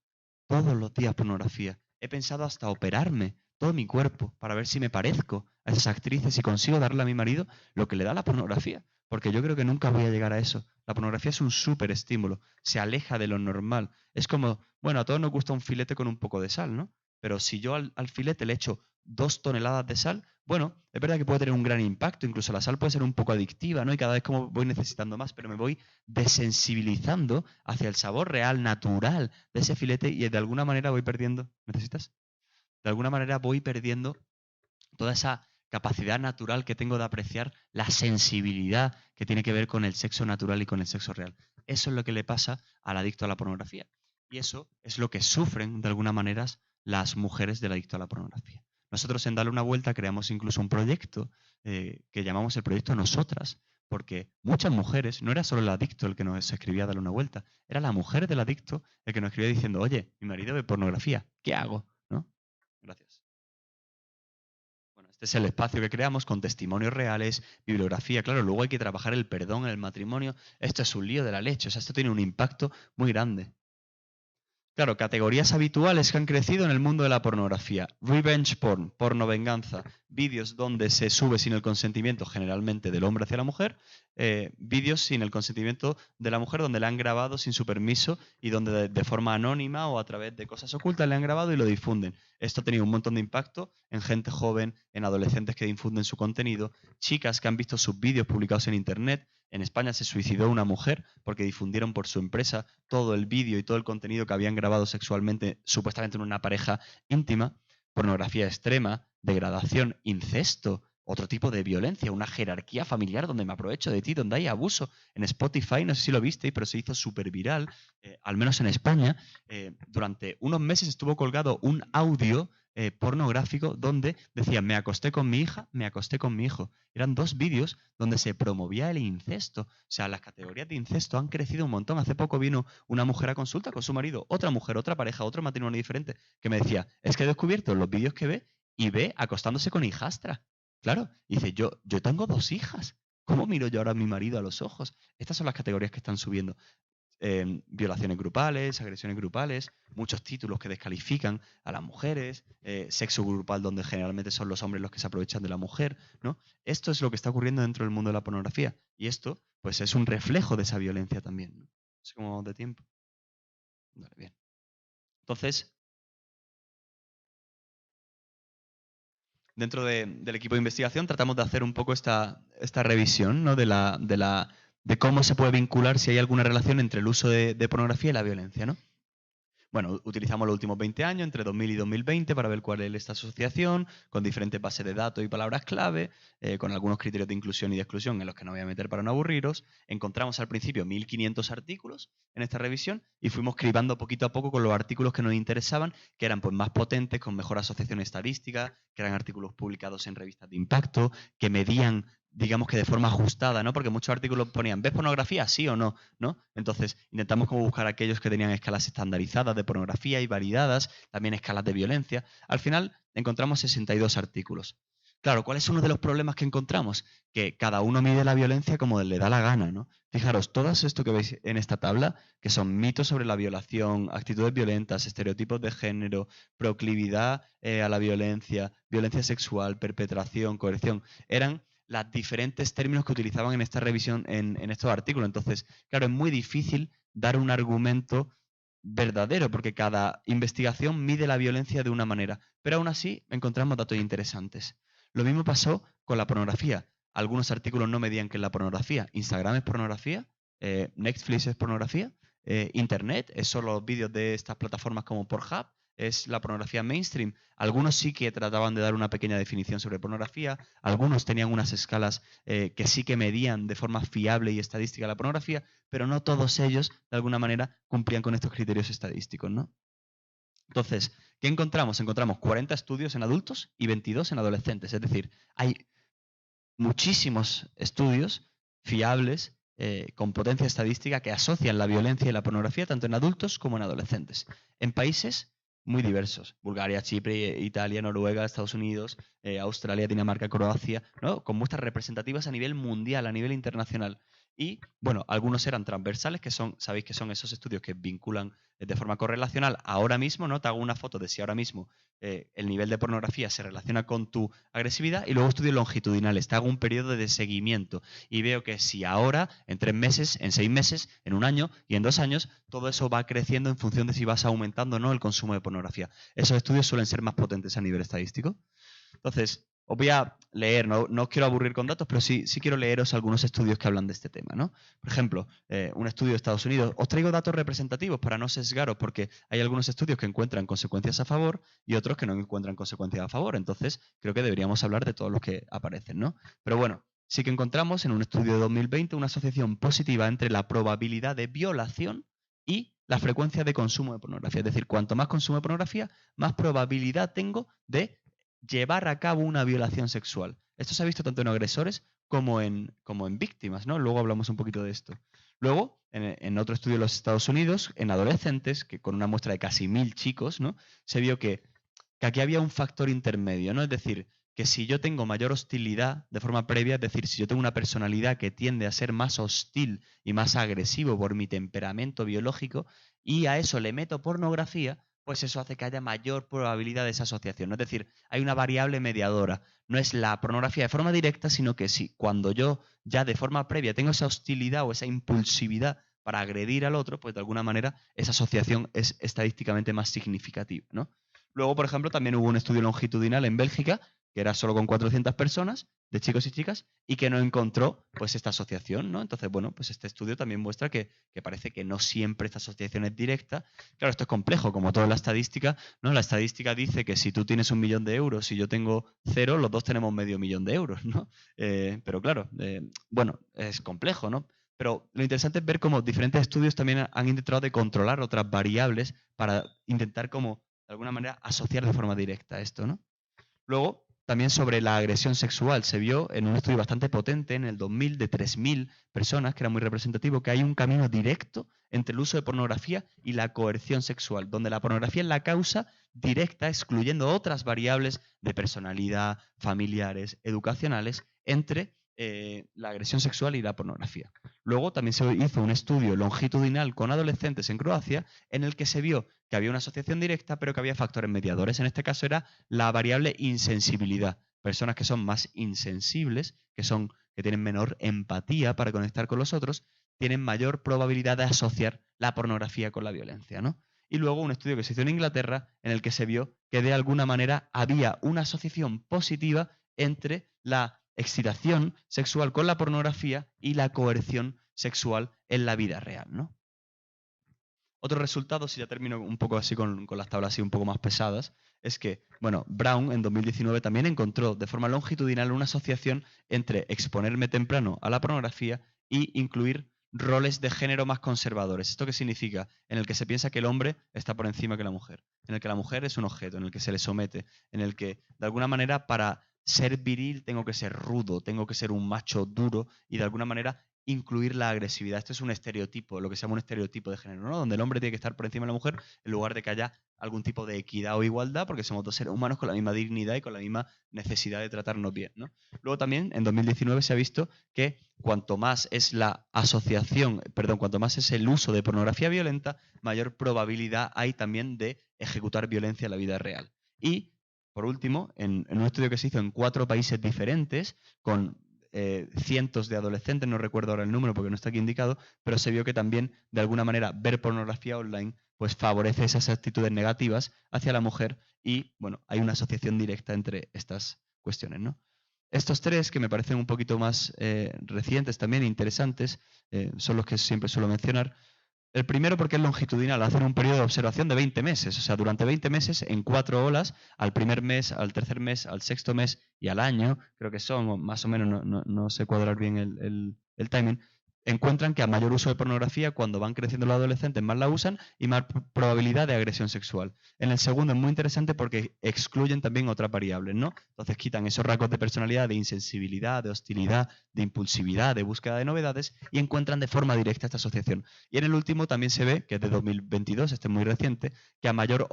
todos los días pornografía. He pensado hasta operarme todo mi cuerpo para ver si me parezco a esas actrices y consigo darle a mi marido lo que le da la pornografía. Porque yo creo que nunca voy a llegar a eso. La pornografía es un súper estímulo, se aleja de lo normal. Es como, bueno, a todos nos gusta un filete con un poco de sal, ¿no? Pero si yo al filete le echo 2 toneladas de sal, bueno, es verdad que puede tener un gran impacto, incluso la sal puede ser un poco adictiva, ¿no? Y cada vez como voy necesitando más, pero me voy desensibilizando hacia el sabor real, natural de ese filete y de alguna manera voy perdiendo. ¿Necesitas? De alguna manera voy perdiendo toda esa capacidad natural que tengo de apreciar la sensibilidad que tiene que ver con el sexo natural y con el sexo real. Eso es lo que le pasa al adicto a la pornografía. Y eso es lo que sufren de alguna manera las mujeres del adicto a la pornografía. Nosotros en Darle una Vuelta creamos incluso un proyecto que llamamos el proyecto Nosotras, porque muchas mujeres, no era solo el adicto el que nos escribía Darle una Vuelta, era la mujer del adicto el que nos escribía diciendo, oye, mi marido ve pornografía, ¿qué hago? ¿No? Gracias. Bueno, este es el espacio que creamos con testimonios reales, bibliografía. Claro, luego hay que trabajar el perdón en el matrimonio. Esto es un lío de la leche. O sea, esto tiene un impacto muy grande. Claro, categorías habituales que han crecido en el mundo de la pornografía. Revenge porn, porno venganza, vídeos donde se sube sin el consentimiento generalmente del hombre hacia la mujer, vídeos sin el consentimiento de la mujer donde le han grabado sin su permiso y donde de forma anónima o a través de cosas ocultas le han grabado y lo difunden. Esto ha tenido un montón de impacto en gente joven, en adolescentes que difunden su contenido, chicas que han visto sus vídeos publicados en Internet. En España se suicidó una mujer porque difundieron por su empresa todo el vídeo y todo el contenido que habían grabado sexualmente, supuestamente en una pareja íntima, pornografía extrema, degradación, incesto, otro tipo de violencia, una jerarquía familiar donde me aprovecho de ti, donde hay abuso. En Spotify, no sé si lo visteis, pero se hizo súper viral, al menos en España. Durante unos meses estuvo colgado un audio pornográfico donde decía, me acosté con mi hija, me acosté con mi hijo. Eran 2 vídeos donde se promovía el incesto. O sea, las categorías de incesto han crecido un montón. Hace poco vino una mujer a consulta con su marido, otra mujer, otra pareja, otro matrimonio diferente, que me decía, es que he descubierto los vídeos que ve y ve acostándose con hijastra. Claro, y dice, yo tengo 2 hijas. ¿Cómo miro yo ahora a mi marido a los ojos? Estas son las categorías que están subiendo. violaciones grupales, agresiones grupales, muchos títulos que descalifican a las mujeres, sexo grupal donde generalmente son los hombres los que se aprovechan de la mujer, ¿no? Esto es lo que está ocurriendo dentro del mundo de la pornografía y esto pues es un reflejo de esa violencia también, ¿no? No sé cómo vamos de tiempo. Vale, bien. Entonces, dentro del equipo de investigación tratamos de hacer un poco esta revisión, ¿no? de cómo se puede vincular, si hay alguna relación entre el uso de pornografía y la violencia, ¿no? Bueno, utilizamos los últimos 20 años, entre 2000 y 2020, para ver cuál es esta asociación, con diferentes bases de datos y palabras clave, con algunos criterios de inclusión y de exclusión en los que no voy a meter para no aburriros. Encontramos al principio 1500 artículos en esta revisión y fuimos cribando poquito a poco con los artículos que nos interesaban, que eran pues, más potentes, con mejor asociación estadística, que eran artículos publicados en revistas de impacto, que medían digamos que de forma ajustada, ¿no? Porque muchos artículos ponían, ¿ves pornografía? Sí o no, ¿no? Entonces, intentamos como buscar aquellos que tenían escalas estandarizadas de pornografía y validadas, también escalas de violencia. Al final, encontramos 62 artículos. Claro, ¿cuál es uno de los problemas que encontramos? Que cada uno mide la violencia como le da la gana, ¿no? Fijaros, todo esto que veis en esta tabla, que son mitos sobre la violación, actitudes violentas, estereotipos de género, proclividad a la violencia, violencia sexual, perpetración, coerción, eran los diferentes términos que utilizaban en esta revisión, en estos artículos. Entonces, claro, es muy difícil dar un argumento verdadero, porque cada investigación mide la violencia de una manera. Pero aún así encontramos datos interesantes. Lo mismo pasó con la pornografía. Algunos artículos no medían que es la pornografía. Instagram es pornografía, Netflix es pornografía, Internet es solo los vídeos de estas plataformas como Pornhub, es la pornografía mainstream. Algunos sí que trataban de dar una pequeña definición sobre pornografía, algunos tenían unas escalas que sí que medían de forma fiable y estadística la pornografía, pero no todos ellos, de alguna manera, cumplían con estos criterios estadísticos, ¿no? Entonces, ¿qué encontramos? Encontramos 40 estudios en adultos y 22 en adolescentes. Es decir, hay muchísimos estudios fiables con potencia estadística que asocian la violencia y la pornografía tanto en adultos como en adolescentes. En países muy diversos. Bulgaria, Chipre, Italia, Noruega, Estados Unidos, Australia, Dinamarca, Croacia, ¿no? Con muestras representativas a nivel mundial, a nivel internacional. Y, bueno, algunos eran transversales, que son, sabéis que son esos estudios que vinculan de forma correlacional ahora mismo, ¿no? Te hago una foto de si ahora mismo el nivel de pornografía se relaciona con tu agresividad, y luego estudios longitudinales, te hago un periodo de seguimiento y veo que si ahora, en 3 meses, en 6 meses, en un año y en 2 años, todo eso va creciendo en función de si vas aumentando o no el consumo de pornografía. Esos estudios suelen ser más potentes a nivel estadístico. Entonces, os voy a leer, no os quiero aburrir con datos, pero sí quiero leeros algunos estudios que hablan de este tema, ¿no? Por ejemplo, un estudio de Estados Unidos. Os traigo datos representativos para no sesgaros, porque hay algunos estudios que encuentran consecuencias a favor y otros que no encuentran consecuencias a favor. Entonces, creo que deberíamos hablar de todos los que aparecen, ¿no? Pero bueno, sí que encontramos en un estudio de 2020 una asociación positiva entre la probabilidad de violación y la frecuencia de consumo de pornografía. Es decir, cuanto más consumo de pornografía, más probabilidad tengo de llevar a cabo una violación sexual. Esto se ha visto tanto en agresores como en víctimas, ¿no? Luego hablamos un poquito de esto. Luego, en otro estudio de los Estados Unidos, en adolescentes, que con una muestra de casi 1000 chicos, ¿no? Se vio que aquí había un factor intermedio, ¿no? Es decir, que si yo tengo mayor hostilidad de forma previa, es decir, si yo tengo una personalidad que tiende a ser más hostil y más agresivo por mi temperamento biológico, y a eso le meto pornografía, pues eso hace que haya mayor probabilidad de esa asociación, ¿no? Es decir, hay una variable mediadora. No es la pornografía de forma directa, sino que si cuando yo ya de forma previa tengo esa hostilidad o esa impulsividad para agredir al otro, pues de alguna manera esa asociación es estadísticamente más significativa, ¿no? Luego, por ejemplo, también hubo un estudio longitudinal en Bélgica, que era solo con 400 personas, de chicos y chicas, y que no encontró pues esta asociación, ¿no? Entonces, bueno, pues este estudio también muestra que parece que no siempre esta asociación es directa. Claro, esto es complejo, como toda la estadística, ¿no? La estadística dice que si tú tienes 1 millón de euros y yo tengo 0, los dos tenemos medio millón de euros, ¿no? Pero claro, bueno, es complejo, ¿no? Pero lo interesante es ver cómo diferentes estudios también han intentado de controlar otras variables para intentar como, de alguna manera, asociar de forma directa esto, ¿no? Luego, también sobre la agresión sexual, se vio en un estudio bastante potente en el 2000 de 3000 personas, que era muy representativo, que hay un camino directo entre el uso de pornografía y la coerción sexual, donde la pornografía es la causa directa, excluyendo otras variables de personalidad, familiares, educacionales, entre la agresión sexual y la pornografía. Luego también se hizo un estudio longitudinal con adolescentes en Croacia en el que se vio que había una asociación directa, pero que había factores mediadores. En este caso era la variable insensibilidad. Personas que son más insensibles, que tienen menor empatía para conectar con los otros, tienen mayor probabilidad de asociar la pornografía con la violencia, ¿no? Y luego un estudio que se hizo en Inglaterra en el que se vio que de alguna manera había una asociación positiva entre la excitación sexual con la pornografía y la coerción sexual en la vida real, ¿no? Otro resultado, si ya termino un poco así con las tablas así un poco más pesadas, es que, bueno, Brown en 2019 también encontró de forma longitudinal una asociación entre exponerme temprano a la pornografía y incluir roles de género más conservadores. ¿Esto qué significa? En el que se piensa que el hombre está por encima que la mujer, en el que la mujer es un objeto, en el que se le somete, en el que, de alguna manera, para ser viril tengo que ser rudo, tengo que ser un macho duro y, de alguna manera, incluir la agresividad. Esto es un estereotipo, lo que se llama un estereotipo de género, ¿no? Donde el hombre tiene que estar por encima de la mujer en lugar de que haya algún tipo de equidad o igualdad, porque somos dos seres humanos con la misma dignidad y con la misma necesidad de tratarnos bien, ¿no? Luego también, en 2019 se ha visto que cuanto más es la asociación, perdón, cuanto más es el uso de pornografía violenta, mayor probabilidad hay también de ejecutar violencia en la vida real. Y, por último, en un estudio que se hizo en 4 países diferentes, con cientos de adolescentes, no recuerdo ahora el número porque no está aquí indicado, pero se vio que también, de alguna manera, ver pornografía online pues favorece esas actitudes negativas hacia la mujer y, bueno, hay una asociación directa entre estas cuestiones, ¿no? Estos 3, que me parecen un poquito más recientes también, interesantes, son los que siempre suelo mencionar. El primero porque es longitudinal, hacen un periodo de observación de 20 meses, o sea, durante 20 meses, en 4 olas, al primer mes, al tercer mes, al sexto mes y al año, creo que son, más o menos, no sé cuadrar bien el timing, encuentran que a mayor uso de pornografía, cuando van creciendo los adolescentes, más la usan y más probabilidad de agresión sexual. En el segundo es muy interesante porque excluyen también otras variables, ¿no? Entonces quitan esos rasgos de personalidad, de insensibilidad, de hostilidad, de impulsividad, de búsqueda de novedades y encuentran de forma directa esta asociación. Y en el último también se ve, que es de 2022, este es muy reciente, que a mayor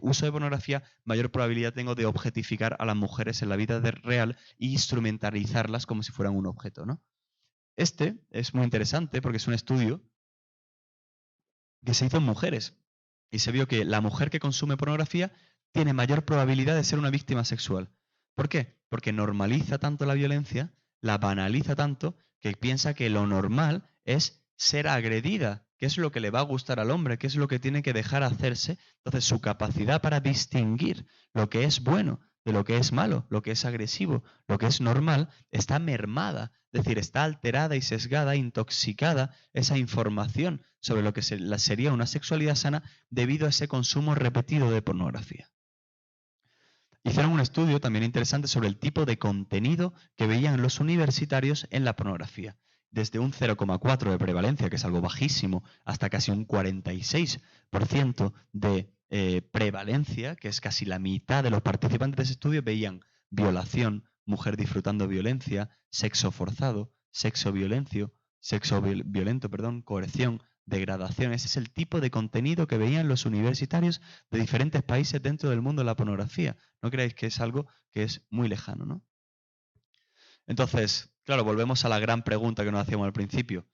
uso de pornografía, mayor probabilidad tengo de objetificar a las mujeres en la vida real e instrumentalizarlas como si fueran un objeto, ¿no? Este es muy interesante porque es un estudio que se hizo en mujeres y se vio que la mujer que consume pornografía tiene mayor probabilidad de ser una víctima sexual. ¿Por qué? Porque normaliza tanto la violencia, la banaliza tanto, que piensa que lo normal es ser agredida, que es lo que le va a gustar al hombre, que es lo que tiene que dejar hacerse. Entonces su capacidad para distinguir lo que es bueno de lo que es malo, lo que es agresivo, lo que es normal, está mermada, es decir, está alterada y sesgada, intoxicada esa información sobre lo que sería una sexualidad sana debido a ese consumo repetido de pornografía. Hicieron un estudio también interesante sobre el tipo de contenido que veían los universitarios en la pornografía. Desde un 0,4 de prevalencia, que es algo bajísimo, hasta casi un 46% de prevalencia, que es casi la mitad de los participantes de ese estudio, veían violación, mujer disfrutando violencia, sexo forzado, sexo violento, coerción, degradación. Ese es el tipo de contenido que veían los universitarios de diferentes países dentro del mundo de la pornografía. No creáis que es algo que es muy lejano, ¿no? Entonces, claro, volvemos a la gran pregunta que nos hacíamos al principio.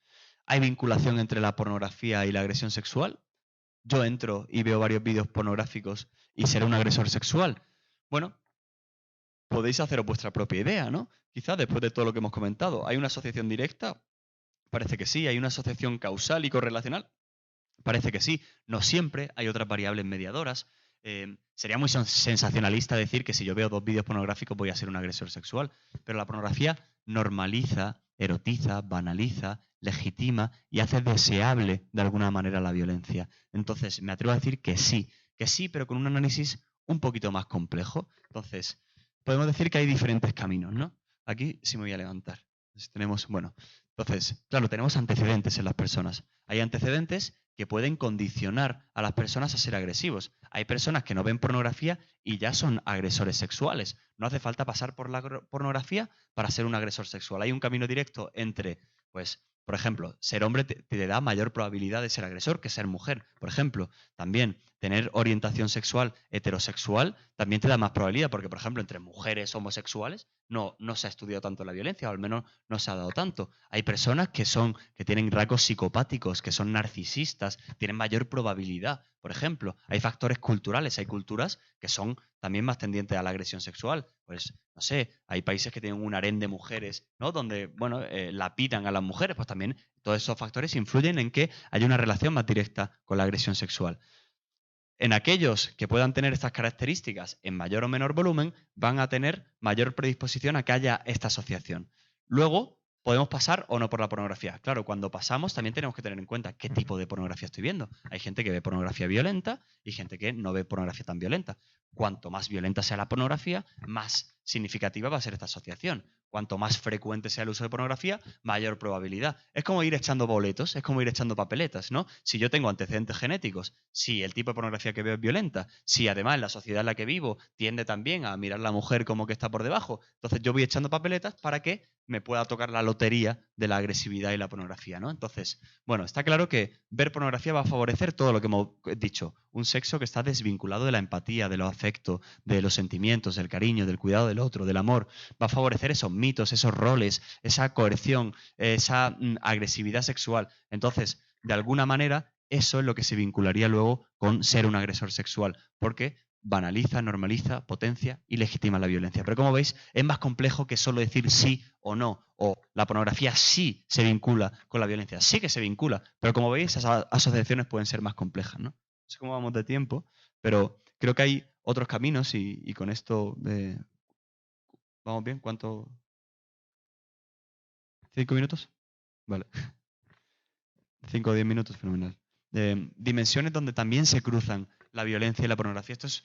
¿Hay vinculación entre la pornografía y la agresión sexual? Yo entro y veo varios vídeos pornográficos y seré un agresor sexual. Bueno, podéis haceros vuestra propia idea, ¿no? Quizás después de todo lo que hemos comentado, ¿hay una asociación directa? Parece que sí. ¿Hay una asociación causal y correlacional? Parece que sí. No siempre. Hay otras variables mediadoras. Sería muy sensacionalista decir que si yo veo 2 vídeos pornográficos voy a ser un agresor sexual. Pero la pornografía normaliza, erotiza, banaliza, legitima y hace deseable de alguna manera la violencia. Entonces, me atrevo a decir que sí, pero con un análisis un poquito más complejo. Entonces, podemos decir que hay diferentes caminos, ¿no? Aquí sí me voy a levantar. Entonces, claro, tenemos antecedentes en las personas. Hay antecedentes que pueden condicionar a las personas a ser agresivos. Hay personas que no ven pornografía y ya son agresores sexuales. No hace falta pasar por la pornografía para ser un agresor sexual. Hay un camino directo entre, pues, por ejemplo, ser hombre te da mayor probabilidad de ser agresor que ser mujer. Por ejemplo, también tener orientación sexual heterosexual también te da más probabilidad, porque, por ejemplo, entre mujeres homosexuales no se ha estudiado tanto la violencia, o al menos no se ha dado tanto. Hay personas que tienen rasgos psicopáticos, que son narcisistas, tienen mayor probabilidad. Por ejemplo, hay factores culturales, hay culturas que son también más tendientes a la agresión sexual. Pues, no sé, hay países que tienen un harén de mujeres, ¿no? Donde, bueno, lapidan a las mujeres, pues también todos esos factores influyen en que haya una relación más directa con la agresión sexual. En aquellos que puedan tener estas características en mayor o menor volumen, van a tener mayor predisposición a que haya esta asociación. Luego, podemos pasar o no por la pornografía. Claro, cuando pasamos también tenemos que tener en cuenta qué tipo de pornografía estoy viendo. Hay gente que ve pornografía violenta y gente que no ve pornografía tan violenta. Cuanto más violenta sea la pornografía, más significativa va a ser esta asociación. Cuanto más frecuente sea el uso de pornografía, mayor probabilidad. Es como ir echando boletos, es como ir echando papeletas, ¿no? Si yo tengo antecedentes genéticos, si el tipo de pornografía que veo es violenta, si además la sociedad en la que vivo tiende también a mirar a la mujer como que está por debajo, entonces yo voy echando papeletas para que me pueda tocar la lotería de la agresividad y la pornografía, ¿no? Entonces, bueno, está claro que ver pornografía va a favorecer todo lo que hemos dicho. Un sexo que está desvinculado de la empatía, de los afectos, de los sentimientos, del cariño, del cuidado del otro, del amor. Va a favorecer esos mitos, esos roles, esa coerción, esa agresividad sexual. Entonces, de alguna manera, eso es lo que se vincularía luego con ser un agresor sexual, porque banaliza, normaliza, potencia y legitima la violencia. Pero como veis, es más complejo que solo decir sí o no, o la pornografía sí se vincula con la violencia. Sí que se vincula, pero como veis, esas asociaciones pueden ser más complejas, ¿no? No sé cómo vamos de tiempo, pero creo que hay otros caminos y con esto ¿vamos bien? ¿Cuánto? ¿5 minutos? Vale. 5 o 10 minutos, fenomenal. Dimensiones donde también se cruzan la violencia y la pornografía. Esto es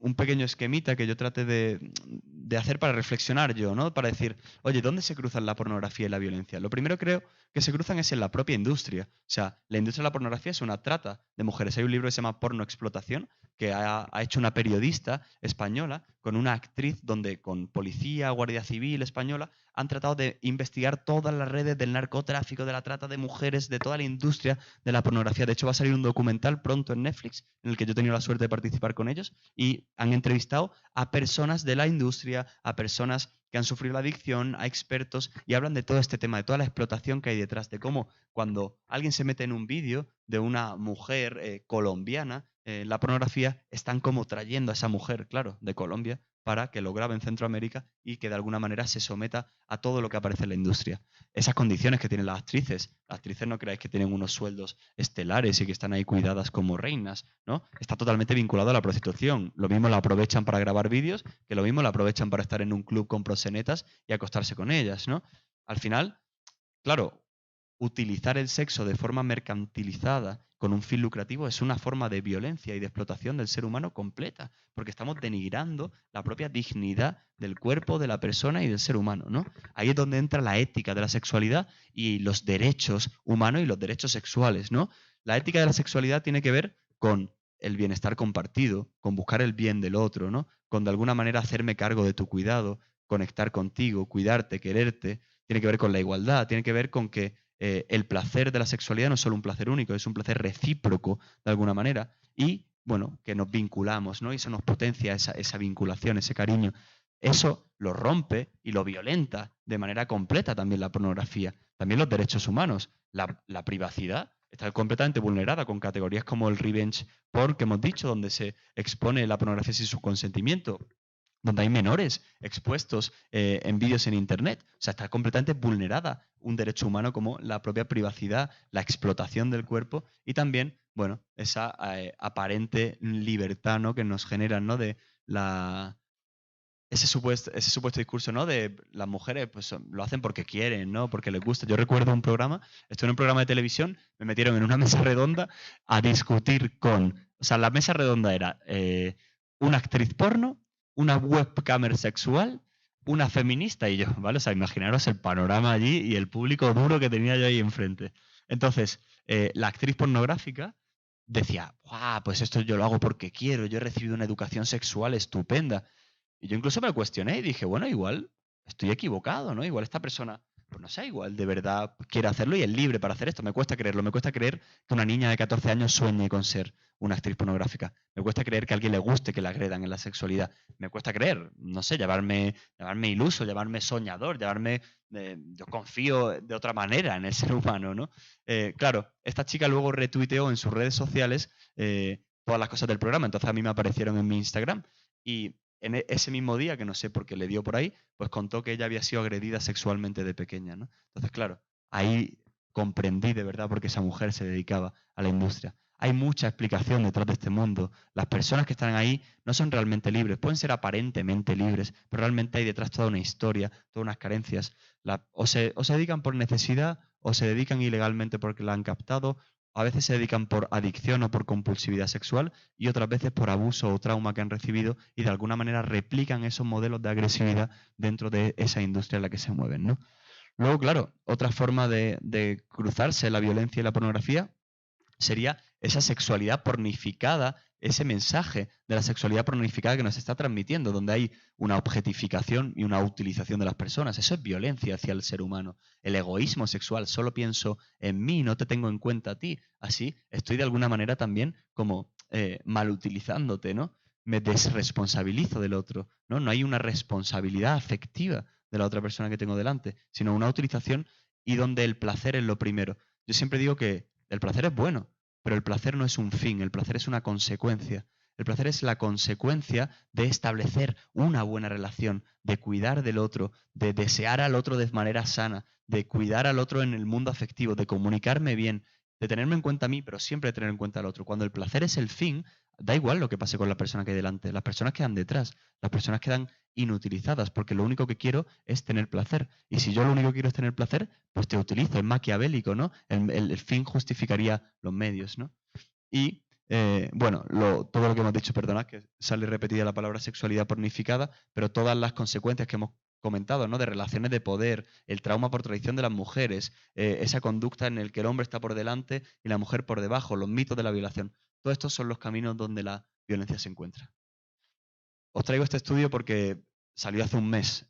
un pequeño esquemita que yo traté de hacer para reflexionar yo, ¿no? Para decir, oye, ¿dónde se cruzan la pornografía y la violencia? Lo primero creo que se cruzan es en la propia industria. O sea, la industria de la pornografía es una trata de mujeres. Hay un libro que se llama Porno Explotación, que ha hecho una periodista española con una actriz donde con policía, guardia civil española han tratado de investigar todas las redes del narcotráfico, de la trata de mujeres, de toda la industria de la pornografía. De hecho, va a salir un documental pronto en Netflix en el que yo he tenido la suerte de participar con ellos y han entrevistado a personas de la industria, a personas que han sufrido la adicción, a expertos y hablan de todo este tema, de toda la explotación que hay detrás, de cómo cuando alguien se mete en un vídeo de una mujer colombiana, la pornografía, están como trayendo a esa mujer, claro, de Colombia, para que lo grabe en Centroamérica y que de alguna manera se someta a todo lo que aparece en la industria. Esas condiciones que tienen las actrices no creáis que tienen unos sueldos estelares y que están ahí cuidadas como reinas, ¿no? Está totalmente vinculado a la prostitución. Lo mismo la aprovechan para grabar vídeos, que lo mismo la aprovechan para estar en un club con proxenetas y acostarse con ellas, ¿no? Al final, claro, utilizar el sexo de forma mercantilizada con un fin lucrativo es una forma de violencia y de explotación del ser humano completa, porque estamos denigrando la propia dignidad del cuerpo de la persona y del ser humano, ¿no? Ahí es donde entra la ética de la sexualidad y los derechos humanos y los derechos sexuales, ¿no? La ética de la sexualidad tiene que ver con el bienestar compartido, con buscar el bien del otro, ¿no? Con de alguna manera hacerme cargo de tu cuidado, conectar contigo, cuidarte, quererte. Tiene que ver con la igualdad, tiene que ver con que el placer de la sexualidad no es solo un placer único, es un placer recíproco de alguna manera y, bueno, que nos vinculamos, ¿no? Y eso nos potencia esa vinculación, ese cariño. Eso lo rompe y lo violenta de manera completa también la pornografía. También los derechos humanos, la privacidad está completamente vulnerada con categorías como el revenge porn que hemos dicho, donde se expone la pornografía sin su consentimiento, donde hay menores expuestos en vídeos en Internet. O sea, está completamente vulnerada un derecho humano como la propia privacidad, la explotación del cuerpo y también, bueno, esa aparente libertad, ¿no?, que nos generan, ¿no?, de ese supuesto discurso, ¿no?, de las mujeres pues lo hacen porque quieren, ¿no?, porque les gusta. Yo recuerdo un programa, estuve en un programa de televisión, me metieron en una mesa redonda a discutir o sea, la mesa redonda era una actriz porno, una webcamer sexual, una feminista y yo, ¿vale? O sea, imaginaros el panorama allí y el público duro que tenía yo ahí enfrente. Entonces, la actriz pornográfica decía, ¡guau! Pues esto yo lo hago porque quiero, yo he recibido una educación sexual estupenda. Y yo incluso me lo cuestioné y dije, bueno, igual estoy equivocado, ¿no? Igual esta persona pues no sé, igual de verdad quiere hacerlo y es libre para hacer esto. Me cuesta creerlo, me cuesta creer que una niña de 14 años sueñe con ser una actriz pornográfica. Me cuesta creer que a alguien le guste que la agredan en la sexualidad. Me cuesta creer, no sé, llamarme iluso, llamarme soñador, yo confío de otra manera en el ser humano, ¿no? Claro, esta chica luego retuiteó en sus redes sociales todas las cosas del programa, entonces a mí me aparecieron en mi Instagram y en ese mismo día, que no sé por qué le dio por ahí, pues contó que ella había sido agredida sexualmente de pequeña, ¿no? Entonces, claro, ahí comprendí de verdad por qué esa mujer se dedicaba a la industria. Hay mucha explicación detrás de este mundo. Las personas que están ahí no son realmente libres, pueden ser aparentemente libres, pero realmente hay detrás toda una historia, todas unas carencias. O se dedican por necesidad o se dedican ilegalmente porque la han captado. A veces se dedican por adicción o por compulsividad sexual y otras veces por abuso o trauma que han recibido y de alguna manera replican esos modelos de agresividad dentro de esa industria en la que se mueven, ¿no? Luego, claro, otra forma de cruzarse la violencia y la pornografía sería esa sexualidad pornificada, ese mensaje de la sexualidad pornificada que nos está transmitiendo, donde hay una objetificación y una utilización de las personas. Eso es violencia hacia el ser humano. El egoísmo sexual, solo pienso en mí, no te tengo en cuenta a ti. Así estoy de alguna manera también como malutilizándote, ¿no? Me desresponsabilizo del otro, ¿no? No hay una responsabilidad afectiva de la otra persona que tengo delante, sino una utilización y donde el placer es lo primero. Yo siempre digo que el placer es bueno, pero el placer no es un fin, el placer es una consecuencia. El placer es la consecuencia de establecer una buena relación, de cuidar del otro, de desear al otro de manera sana, de cuidar al otro en el mundo afectivo, de comunicarme bien, de tenerme en cuenta a mí, pero siempre tener en cuenta al otro. Cuando el placer es el fin, da igual lo que pase con la persona que hay delante, las personas quedan detrás, las personas quedan inutilizadas, porque lo único que quiero es tener placer. Y si yo lo único que quiero es tener placer, pues te utilizo, es maquiavélico, ¿no? El fin justificaría los medios, ¿no? Y bueno, todo lo que hemos dicho, perdonad, que sale repetida la palabra sexualidad pornificada, pero todas las consecuencias que hemos comentado, ¿no? De relaciones de poder, el trauma por traición de las mujeres, esa conducta en el que el hombre está por delante y la mujer por debajo, los mitos de la violación. Todos estos son los caminos donde la violencia se encuentra. Os traigo este estudio porque salió hace un mes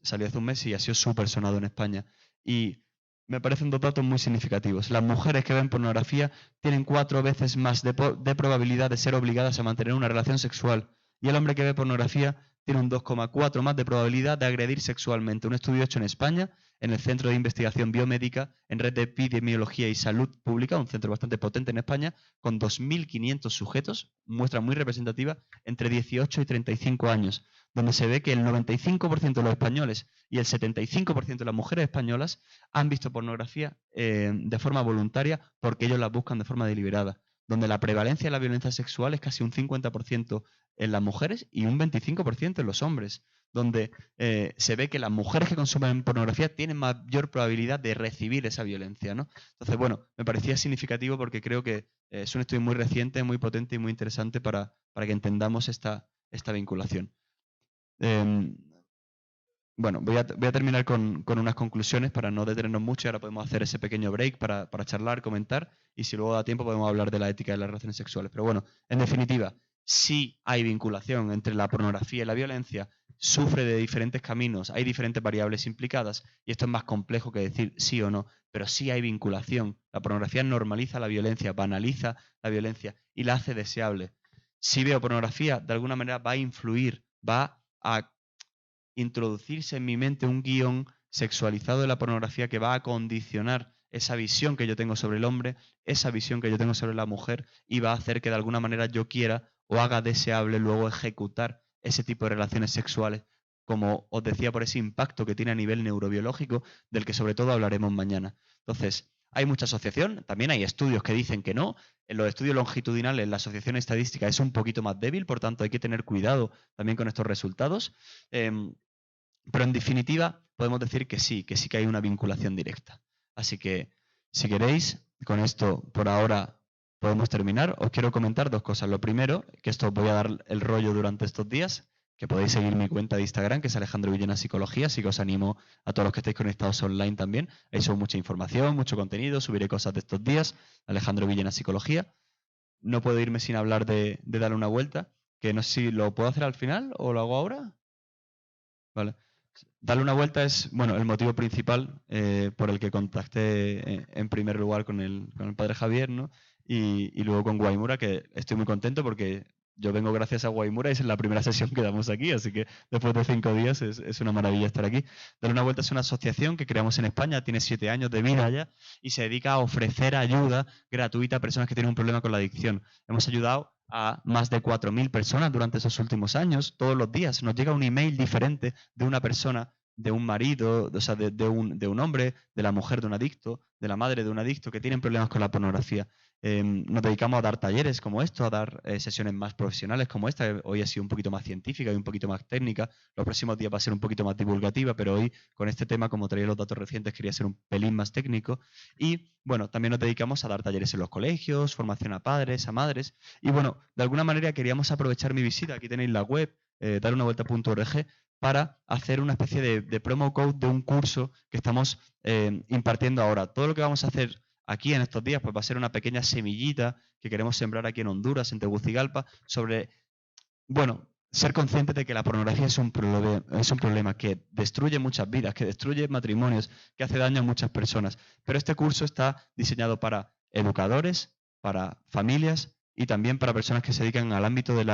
y ha sido súper sonado en España. Y me parecen dos datos muy significativos. Las mujeres que ven pornografía tienen 4 veces más de probabilidad de ser obligadas a mantener una relación sexual. Y el hombre que ve pornografía tiene un 2,4 más de probabilidad de agredir sexualmente. Un estudio hecho en España, en el Centro de Investigación Biomédica, en Red de Epidemiología y Salud Pública, un centro bastante potente en España, con 2.500 sujetos, muestra muy representativa, entre 18 y 35 años, donde se ve que el 95% de los españoles y el 75% de las mujeres españolas han visto pornografía de forma voluntaria porque ellos la buscan de forma deliberada, donde la prevalencia de la violencia sexual es casi un 50% en las mujeres y un 25% en los hombres, donde se ve que las mujeres que consumen pornografía tienen mayor probabilidad de recibir esa violencia, ¿no? Entonces, bueno, me parecía significativo porque creo que es un estudio muy reciente, muy potente y muy interesante para que entendamos esta vinculación. Bueno, voy a terminar con unas conclusiones para no detenernos mucho y ahora podemos hacer ese pequeño break para charlar, comentar y si luego da tiempo podemos hablar de la ética de las relaciones sexuales. Pero bueno, en definitiva, sí hay vinculación entre la pornografía y la violencia, sufre de diferentes caminos, hay diferentes variables implicadas y esto es más complejo que decir sí o no, pero sí hay vinculación. La pornografía normaliza la violencia, banaliza la violencia y la hace deseable. Si veo pornografía, de alguna manera va a influir, va a introducirse en mi mente un guión sexualizado de la pornografía que va a condicionar esa visión que yo tengo sobre el hombre, esa visión que yo tengo sobre la mujer y va a hacer que de alguna manera yo quiera o haga deseable luego ejecutar ese tipo de relaciones sexuales, como os decía, por ese impacto que tiene a nivel neurobiológico, del que sobre todo hablaremos mañana. Entonces, hay mucha asociación, también hay estudios que dicen que no. En los estudios longitudinales la asociación estadística es un poquito más débil, por tanto hay que tener cuidado también con estos resultados. Pero en definitiva, podemos decir que sí que hay una vinculación directa. Así que, si queréis, con esto por ahora podemos terminar. Os quiero comentar 2 cosas. Lo primero, que esto os voy a dar el rollo durante estos días, que podéis seguir mi cuenta de Instagram, que es Alejandro Villena Psicología, así que os animo a todos los que estéis conectados online también. Ahí subo mucha información, mucho contenido, subiré cosas de estos días. Alejandro Villena Psicología. No puedo irme sin hablar de darle una vuelta, que no sé si lo puedo hacer al final o lo hago ahora. Vale. Darle una vuelta es, bueno, el motivo principal por el que contacté en primer lugar con el padre Javier, ¿no? Y luego con Guaymura, que estoy muy contento porque yo vengo gracias a Guaymura y es la primera sesión que damos aquí, así que después de 5 días es una maravilla estar aquí. Darle una vuelta es una asociación que creamos en España, tiene 7 años de vida ya y se dedica a ofrecer ayuda gratuita a personas que tienen un problema con la adicción. Hemos ayudado a más de 4.000 personas durante esos últimos años. Todos los días nos llega un email diferente de una persona, de un marido, o sea, de un hombre, de la mujer de un adicto, de la madre de un adicto que tienen problemas con la pornografía. Nos dedicamos a dar talleres como esto, a dar sesiones más profesionales como esta. Hoy ha sido un poquito más científica y un poquito más técnica. Los próximos días va a ser un poquito más divulgativa, pero hoy con este tema, como traía los datos recientes, quería ser un pelín más técnico. Y bueno, también nos dedicamos a dar talleres en los colegios, formación a padres, a madres. Y bueno, de alguna manera queríamos aprovechar mi visita. Aquí tenéis la web, darunavuelta.org, para hacer una especie de promo code de un curso que estamos impartiendo ahora. Todo lo que vamos a hacer aquí en estos días pues va a ser una pequeña semillita que queremos sembrar aquí en Honduras, en Tegucigalpa, sobre, bueno, ser conscientes de que la pornografía es un problema que destruye muchas vidas, que destruye matrimonios, que hace daño a muchas personas. Pero este curso está diseñado para educadores, para familias y también para personas que se dedican al ámbito de